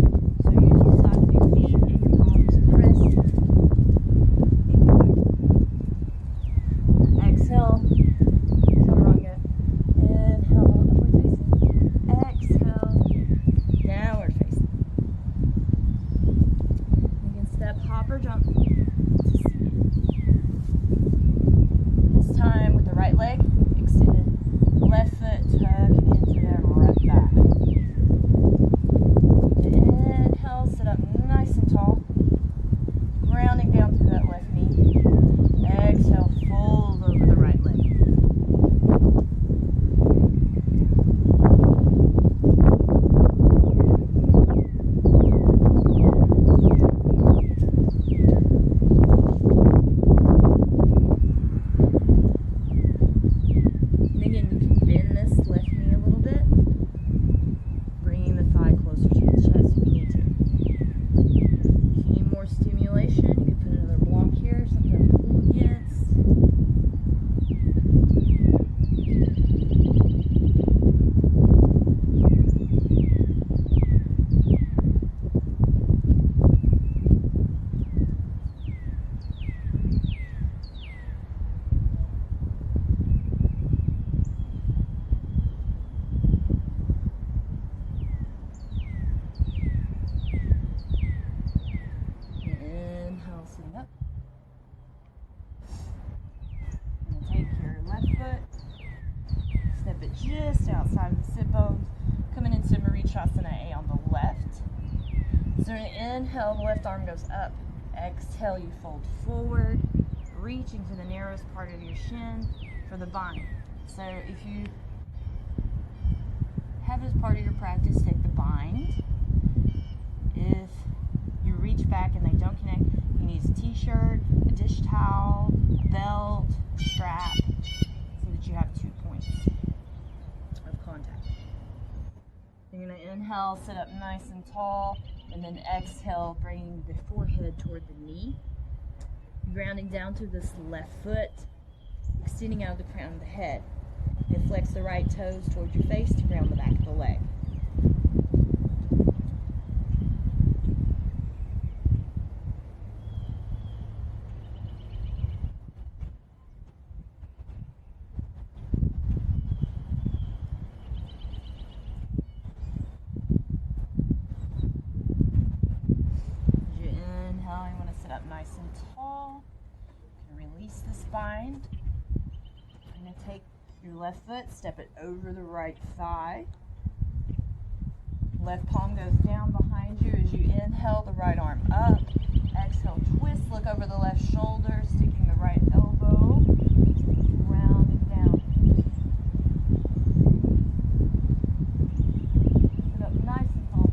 So use the side of your feet and your palms press and come back. Exhale, chaturanga. Inhale, upward facing. Exhale, downward facing. You can step, hop, or jump to seated. This time with the right leg extended. Left foot tucking into that right thigh. Inhale, sit up nice and tall. Grounding down through that left knee. Exhale, fold over the right leg. And again, you can bend this left knee a little bit, bringing the thigh closer to the chest if you need to. If you need more stimulation, you can put another block here, something to pull against. Inhale, sitting up. And take your left foot, step it just outside of the sit bones, coming into Marichyasana A on the left. So inhale, the left arm goes up. Exhale, you fold forward, reaching to the narrowest part of your shin for the bind. So if you have as part of your practice, take the bind. If reach back and they don't connect, you can use a t-shirt, a dish towel, a belt, a strap, so that you have 2 points of contact. You're going to inhale, sit up nice and tall, and then exhale, bringing the forehead toward the knee. Grounding down through this left foot, extending out of the crown of the head. And flex the right toes towards your face to ground the back of the leg. As you inhale, you want to sit up nice and tall. You can release the spine. You're going to take your left foot, step it over the right thigh. Left palm goes down behind you as you inhale, the right arm up. Exhale, twist, look over the left shoulder, sticking the right elbow, rounding down. Sit up nice and tall.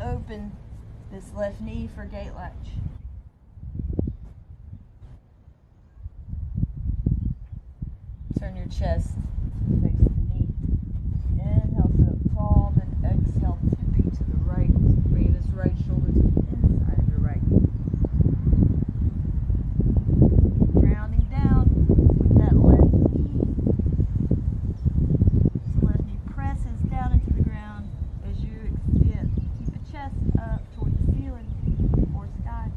Open this left knee for gate latch. Turn your chest to face the knee. Inhale, sit up tall, then exhale, tipping to the right, bringing this right shoulder to the inside of your right knee. Grounding down with that left knee. So left knee presses down into the ground as you extend. Chest up toward the ceiling or sky.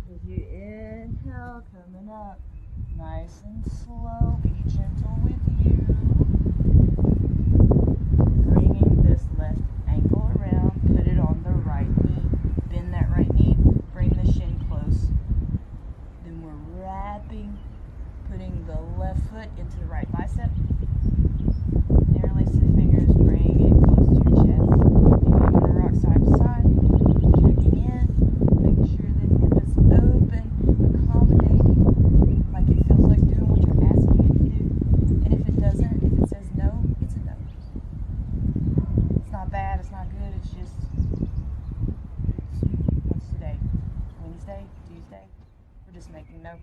As you inhale, coming up nice and slow, be gentle with you. Bringing this left ankle around, put it on the right knee. Bend that right knee, bring the shin close. Then we're wrapping, putting the left foot into the right bicep. Interlace the fingers, bring it close to your chest. Maybe you want to rock side to side. Checking in, making sure the hip is open, accommodating, like it feels like doing what you're asking it to do. And if it doesn't, if it says no, it's a no. It's not bad, it's not good, it's just, what's today? Wednesday? Tuesday? We're just making no.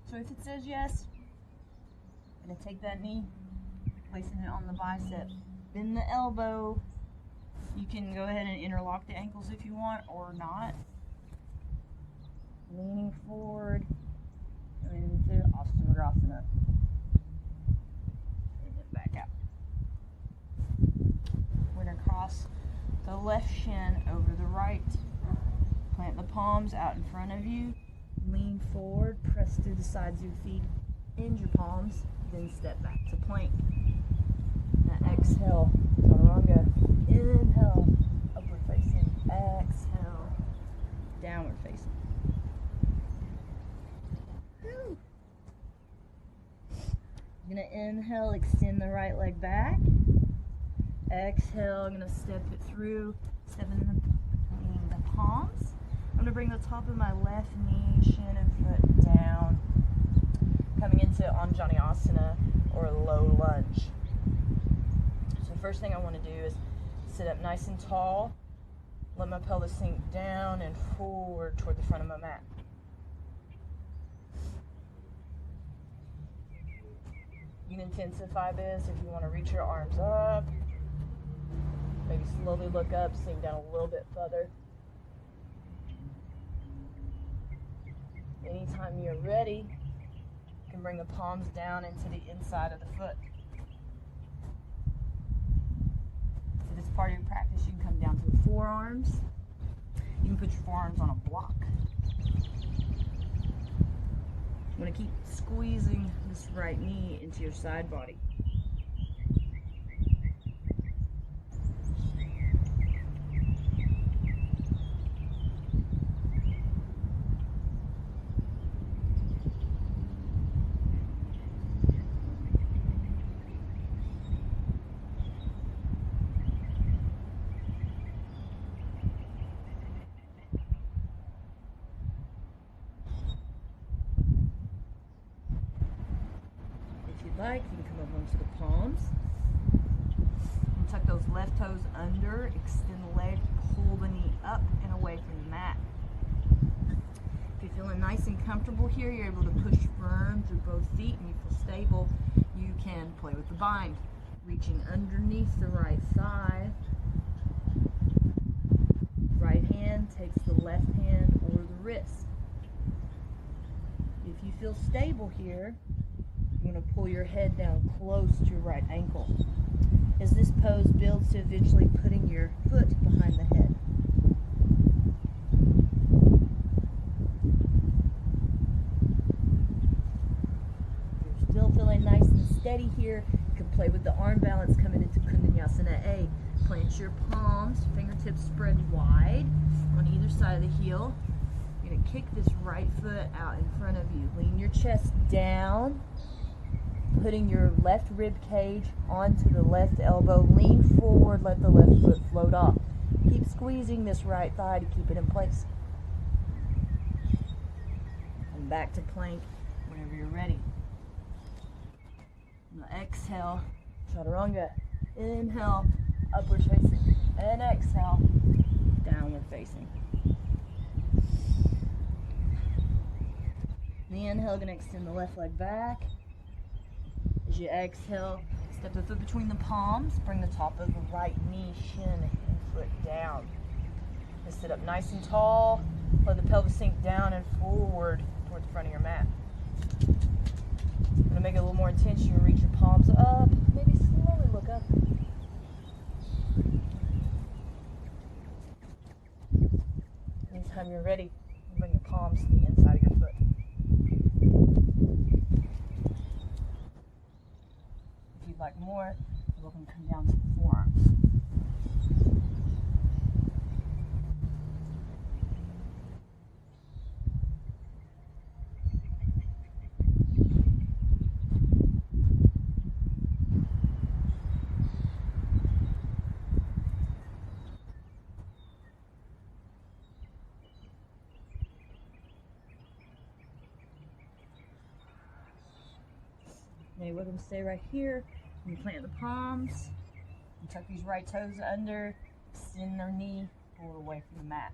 So if it says yes, I'm going to take that knee, placing it on the bicep, bend the elbow. You can go ahead and interlock the ankles if you want or not. Leaning forward, coming into Ashtavasana. And then back out. We're going to cross the left shin over the right. Plant the palms out in front of you. Lean forward, press through the sides of your feet, end your palms, then step back to plank. Now exhale, chaturanga. Inhale, upward facing. Exhale, downward facing. Whew. You're going to inhale, extend the right leg back. Exhale, I'm going to step it through, stepping between the palms. I'm going to bring the top of my left knee, shin and foot down, coming into Anjaneyasana or low lunge. So the first thing I want to do is sit up nice and tall, let my pelvis sink down and forward toward the front of my mat. You can intensify this if you want to reach your arms up, maybe slowly look up, sink down a little bit further. Anytime you're ready, you can bring the palms down into the inside of the foot. If it's part of your practice, you can come down to the forearms. You can put your forearms on a block. I'm going to keep squeezing this right knee into your side body. If you'd like, you can come up onto the palms and tuck those left toes under, extend the leg, pull the knee up and away from the mat. If you're feeling nice and comfortable here, you're able to push firm through both feet and you feel stable, you can play with the bind. Reaching underneath the right thigh. Right hand takes the left hand or the wrist. If you feel stable here, you're going to pull your head down close to your right ankle. As this pose builds to eventually putting your foot behind the head. If you're still feeling nice and steady here, you can play with the arm balance coming into Kundanyasana A. Plant your palms, fingertips spread wide on either side of the heel. You're going to kick this right foot out in front of you. Lean your chest down, putting your left rib cage onto the left elbow. Lean forward, let the left foot float off. Keep squeezing this right thigh to keep it in place. And back to plank whenever you're ready. Now exhale, chaturanga. Inhale, upward facing. And exhale, downward facing. The inhale, going to extend the left leg back. As you exhale, step the foot between the palms, bring the top of the right knee, shin, and foot down. And sit up nice and tall, let the pelvis sink down and forward toward the front of your mat. I'm going to make it a little more intense. You can reach your palms up, maybe slowly look up. Anytime you're ready, bring your palms to the inside of your foot. If you'd like more, you're welcome to come down to the forearms. Now you're welcome to stay right here. You plant the palms, and tuck these right toes under, extend their knee, pull it away from the mat.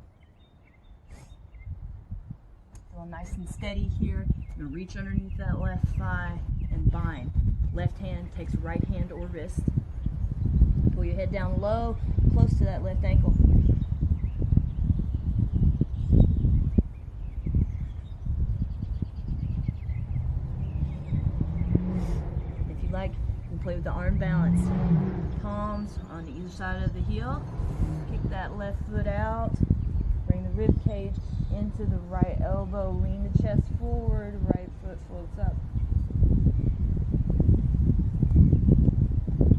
Feeling nice and steady here. You're gonna reach underneath that left thigh and bind. Left hand takes right hand or wrist. Pull your head down low, close to that left ankle. Like, you can play with the arm balance. Palms on either side of the heel. Kick that left foot out. Bring the rib cage into the right elbow. Lean the chest forward. Right foot floats up.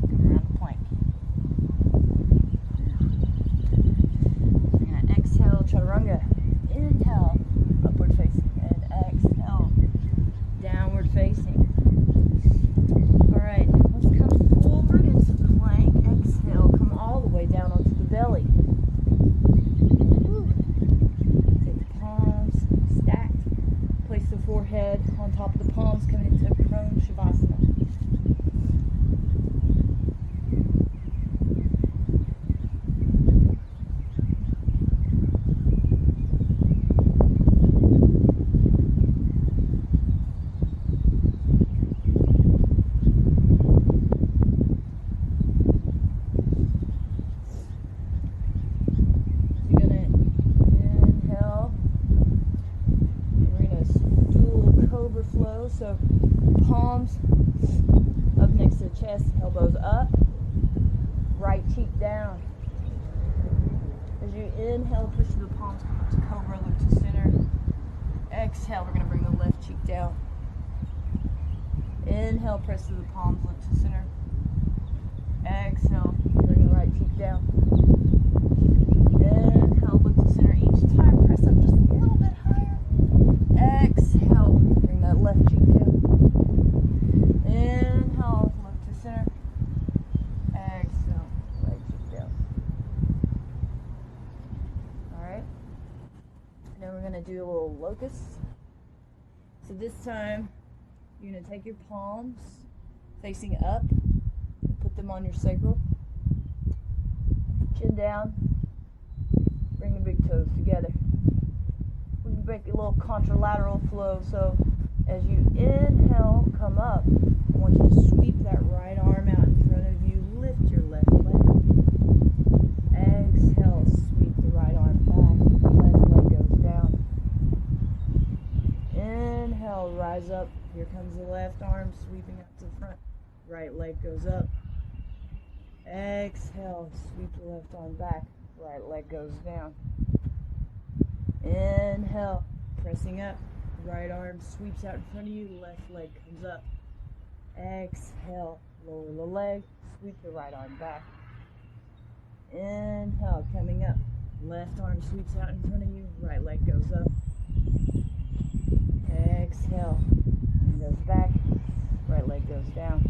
Come around the plank. You're going to exhale, chaturanga. Inhale, upward facing. And exhale, downward facing. Alright, let's come forward into the plank. Exhale, come all the way down onto the belly. Woo. Take the palms stacked. Place the forehead on top of the palms, coming into prone shavasana. So palms up next to the chest, elbows up, right cheek down. As you inhale, push the palms, come up to cobra, look to center. Exhale, we're going to bring the left cheek down. Inhale, press to the palms, look to center. Exhale, bring the right cheek down. Inhale, look to center. Each time, press up just a little bit higher. Exhale, bring that left cheek down. Inhale, look to center. Exhale, right cheek down. Alright. Now we're going to do a little locust. So this time, you're going to take your palms facing up, put them on your sacral, chin down, bring the big toes together. We can make a little contralateral flow, so as you inhale, come up, I want you to sweep that right arm out in front of you, lift your left leg. Exhale, sweep the right arm back, left leg goes down. Inhale, rise up. Here comes the left arm sweeping up to the front. Right leg goes up. Exhale, sweep the left arm back. Right leg goes down. Inhale, pressing up. Right arm sweeps out in front of you. Left leg comes up. Exhale, lower the leg. Sweep the right arm back. Inhale, coming up. Left arm sweeps out in front of you. Right leg goes up. Exhale, and goes back, right leg goes down.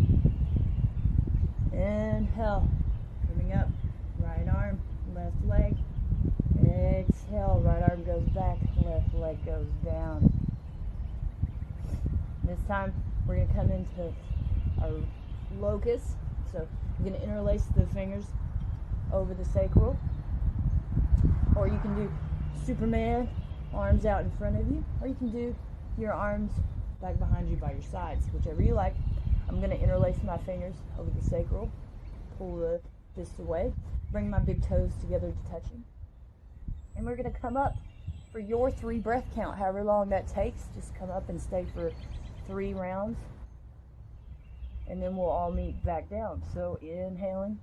Inhale, coming up, right arm, left leg. Exhale, right arm goes back, left leg goes down. This time, we're going to come into our locust. So, you're going to interlace the fingers over the sacral. Or you can do Superman, arms out in front of you. Or you can do your arms back behind you by your sides, whichever you like. I'm going to interlace my fingers over the sacral, pull the fist away, bring my big toes together to touching. And we're going to come up for your 3 breath count, however long that takes. Just come up and stay for 3 rounds. And then we'll all meet back down. So inhaling.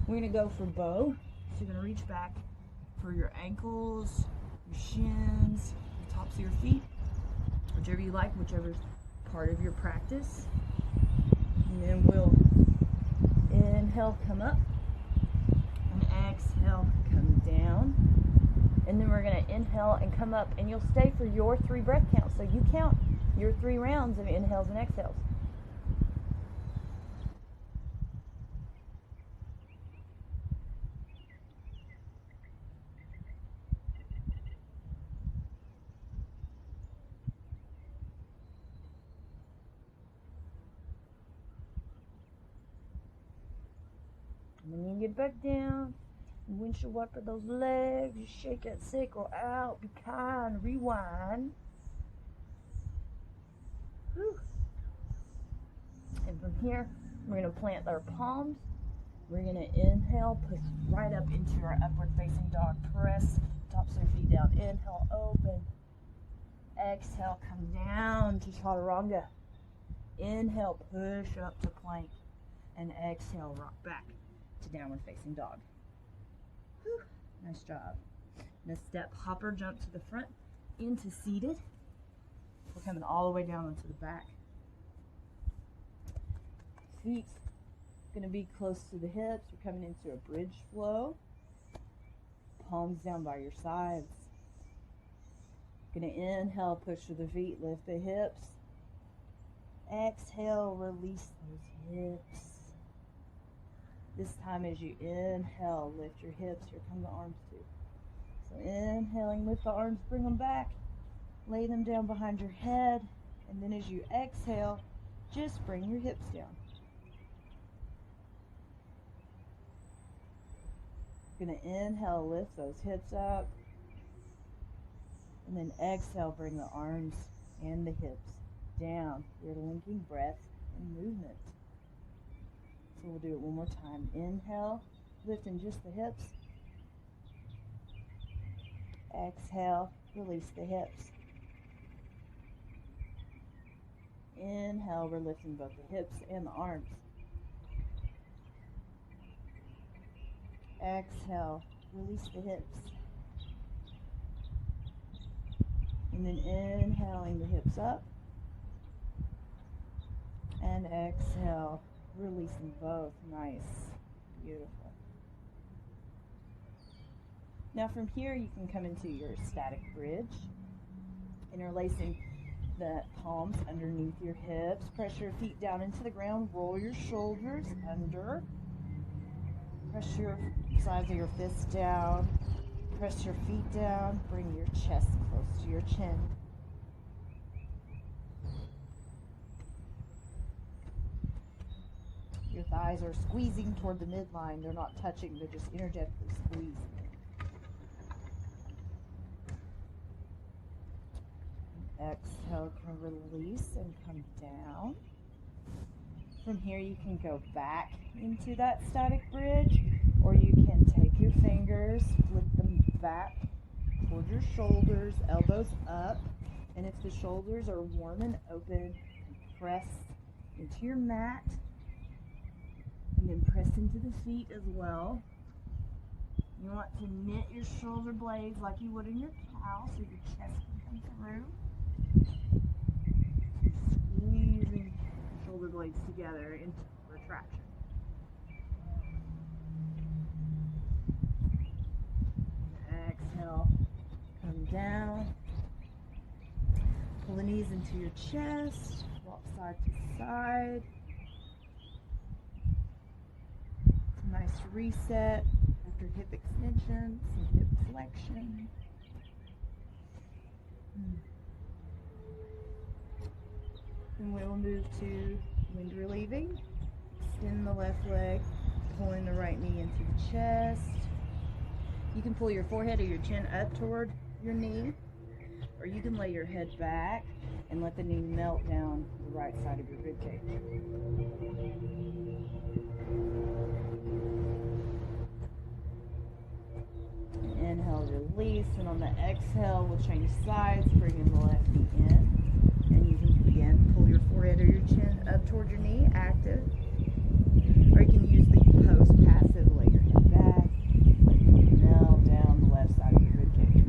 We're going to go for bow. So you're going to reach back for your ankles, your shins, the tops of your feet, whichever you like, whichever part of your practice. And then we'll inhale, come up, and exhale, come down. And then we're going to inhale and come up, and you'll stay for your 3 breath counts. So you count your 3 rounds of inhales and exhales. And then you get back down, windshield wiper those legs, you shake that sacral out, be kind, rewind. Whew. And from here, we're going to plant our palms. We're going to inhale, push right up into our upward facing dog. Press tops of your feet down. Inhale, open. Exhale, come down to chaturanga. Inhale, push up to plank. And exhale, rock back to downward facing dog. Whew. Nice job. Now step hopper, jump to the front into seated. We're coming all the way down onto the back. Feet going to be close to the hips. We're coming into a bridge flow. Palms down by your sides. Going to inhale, push to the feet, lift the hips. Exhale, release those hips. This time as you inhale, lift your hips. Here come the arms too. So inhaling, lift the arms, bring them back. Lay them down behind your head. And then as you exhale, just bring your hips down. You're going to inhale, lift those hips up. And then exhale, bring the arms and the hips down. You're linking breath and movement. So we'll do it one more time. Inhale, lifting just the hips. Exhale, release the hips. Inhale, we're lifting both the hips and the arms. Exhale, release the hips. And then inhaling the hips up. And exhale, releasing both. Nice. Beautiful. Now from here you can come into your static bridge. Interlacing the palms underneath your hips. Press your feet down into the ground. Roll your shoulders under. Press your sides of your fists down. Press your feet down. Bring your chest close to your chin. Your thighs are squeezing toward the midline. They're not touching. They're just energetically squeezing. Exhale, can release and come down. From here you can go back into that static bridge, or you can take your fingers, flip them back toward your shoulders, elbows up, and if the shoulders are warm and open, press into your mat, and then press into the feet as well. You want to knit your shoulder blades like you would in your cow so your chest can come through. Squeezing the shoulder blades together into retraction. Exhale, come down. Pull the knees into your chest. Walk side to side. Nice reset after hip extension, some hip flexion. Then we will move to wind relieving. Extend the left leg, pulling the right knee into the chest. You can pull your forehead or your chin up toward your knee, or you can lay your head back and let the knee melt down the right side of your rib cage. Inhale, release, and on the exhale, we'll change sides, bringing the left knee in. And you can, again, pull your forehead or your chin up toward your knee, active. Or you can use the post passive, lay your head back, let your knee melt down the left side of your rib cage.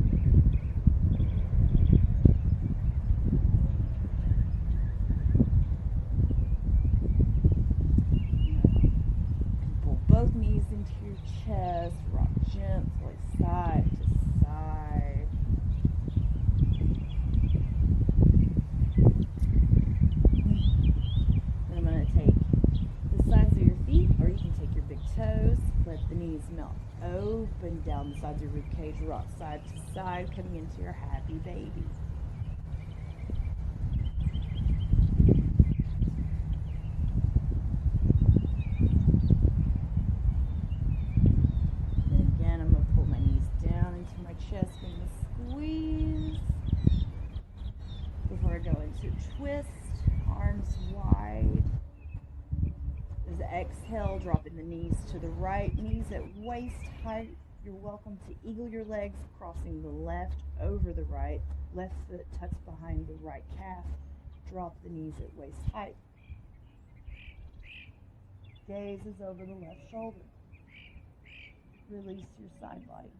Pull both knees into your chest, rock gently side to side. And I'm going to take the sides of your feet, or you can take your big toes, let the knees melt open down the sides of your rib cage, rock side to side, coming into your happy baby. Twist, arms wide. As exhale, dropping the knees to the right, knees at waist height. You're welcome to eagle your legs, crossing the left over the right. Left foot tucks behind the right calf. Drop the knees at waist height. Gaze is over the left shoulder. Release your side body.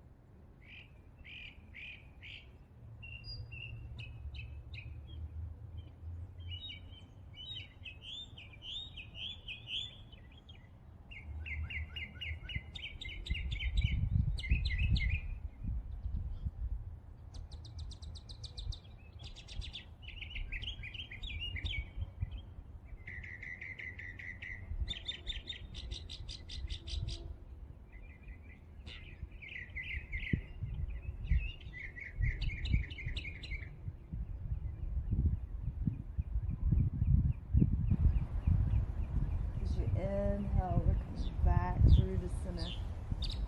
Inhale, we're coming back through the center.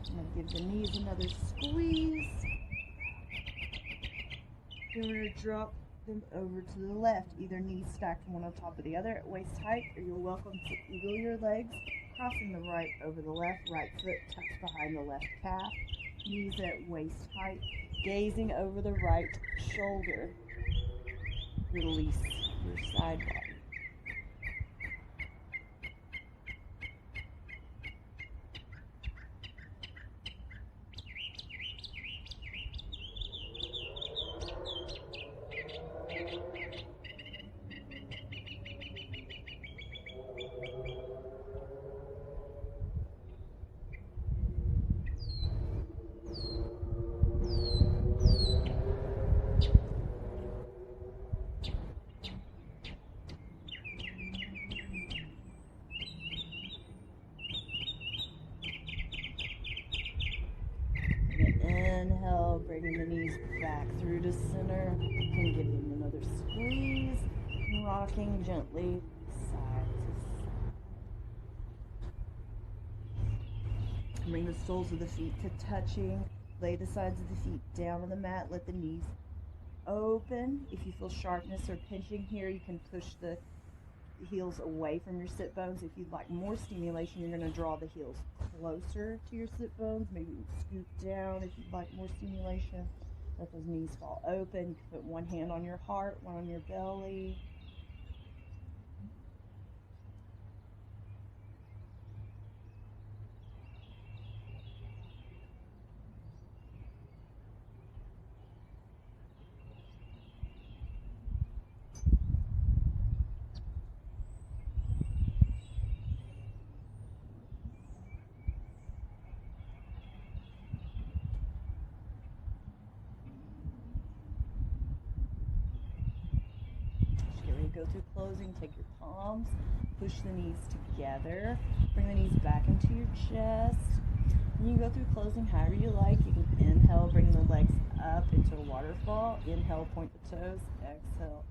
I'm going to give the knees another squeeze. Then we're going to drop them over to the left, either knees stacked one on top of the other at waist height, or you're welcome to eagle your legs, crossing the right over the left, right foot tucks behind the left calf. Knees at waist height, gazing over the right shoulder. Release your side body. Inhale, bringing the knees back through to center. You can give them another squeeze, rocking gently side to side. Bring the soles of the feet to touching. Lay the sides of the feet down on the mat. Let the knees open. If you feel sharpness or pinching here, you can push the heels away from your sit bones. If you'd like more stimulation, you're going to draw the heels closer to your sit bones. Maybe scoot down if you'd like more stimulation. Let those knees fall open. You can put one hand on your heart, one on your belly. Go through closing, take your palms, push the knees together, bring the knees back into your chest. And you go through closing however you like. You can inhale, bring the legs up into a waterfall. Inhale, point the toes. Exhale,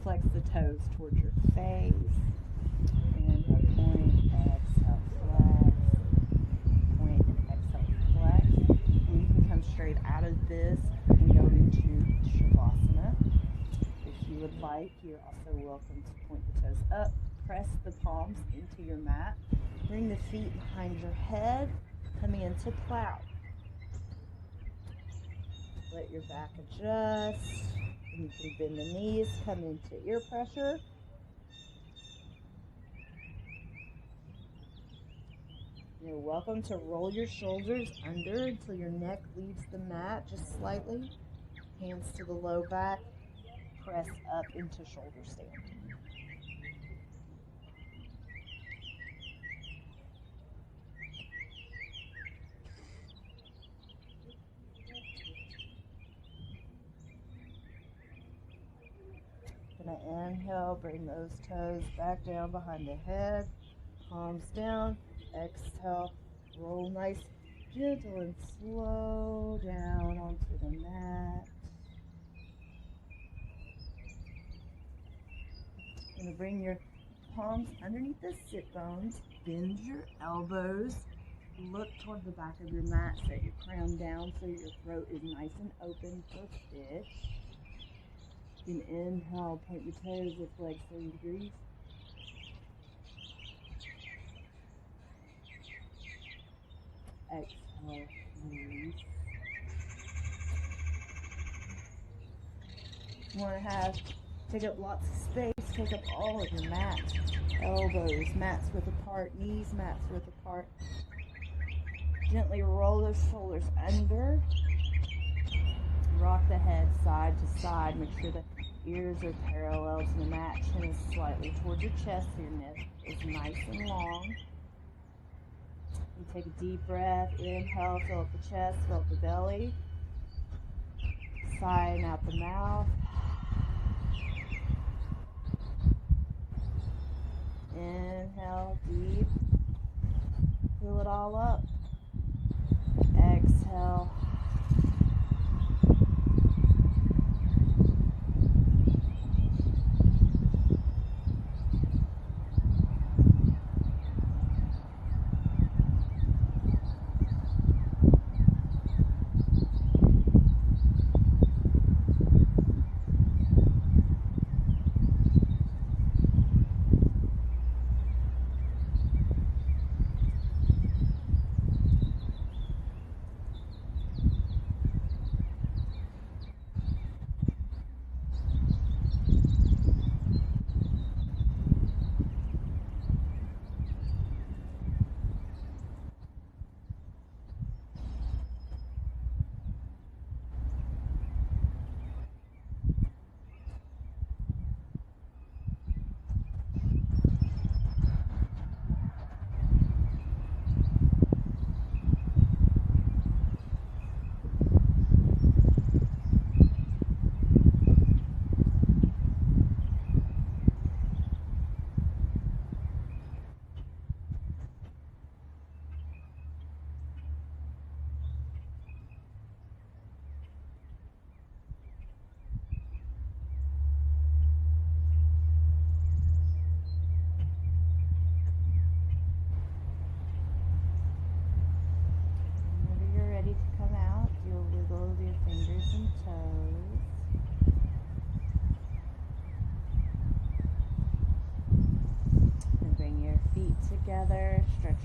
flex the toes towards your face. Inhale, point, exhale, flex. Point and exhale, flex. And you can come straight out of this and go into Shavasana. If you would like, you're also welcome to point the toes up, press the palms into your mat, bring the feet behind your head, coming into plow. Let your back adjust, and you can bend the knees, come into ear pressure. You're welcome to roll your shoulders under until your neck leaves the mat just slightly. Hands to the low back. Press up into shoulder stand. Gonna inhale, bring those toes back down behind the head, palms down. Exhale, roll nice, gentle and slow down onto the mat. You're going to bring your palms underneath the sit bones, bend your elbows, look toward the back of your mat, set your crown down so your throat is nice and open for fish. You can inhale, point your toes, lift legs 30 degrees. Exhale, release. You want to take up lots of space, take up all of your mats, elbows, mats width apart, knees, mats width apart. Gently roll those shoulders under. Rock the head side to side. Make sure the ears are parallel to the mat. Chin is slightly towards your chest so your neck is nice and long. You take a deep breath. Inhale, fill up the chest, fill up the belly. Sigh and out the mouth. Inhale deep. Fill it all up. Exhale.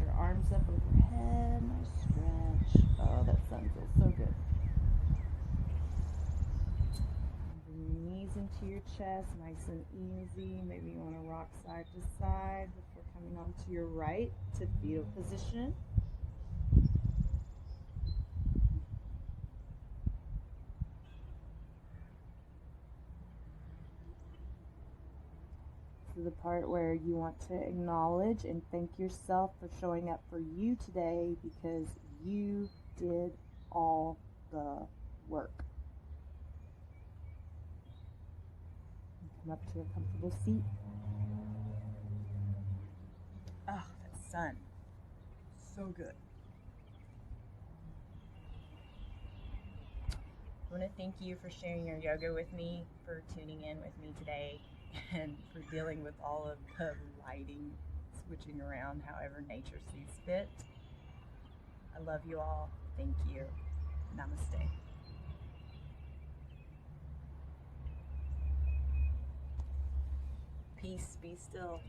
your arms up overhead. Nice stretch. Oh, that sun feels so good. Bring your knees into your chest, nice and easy. Maybe you want to rock side to side before coming onto your right to fetal position. This is the part where you want to acknowledge and thank yourself for showing up for you today, because you did all the work. Come up to a comfortable seat. Oh, that sun. So good. I want to thank you for sharing your yoga with me, for tuning in with me today, and for dealing with all of the lighting switching around however nature sees fit. I love you all. Thank you. Namaste. Peace, be still.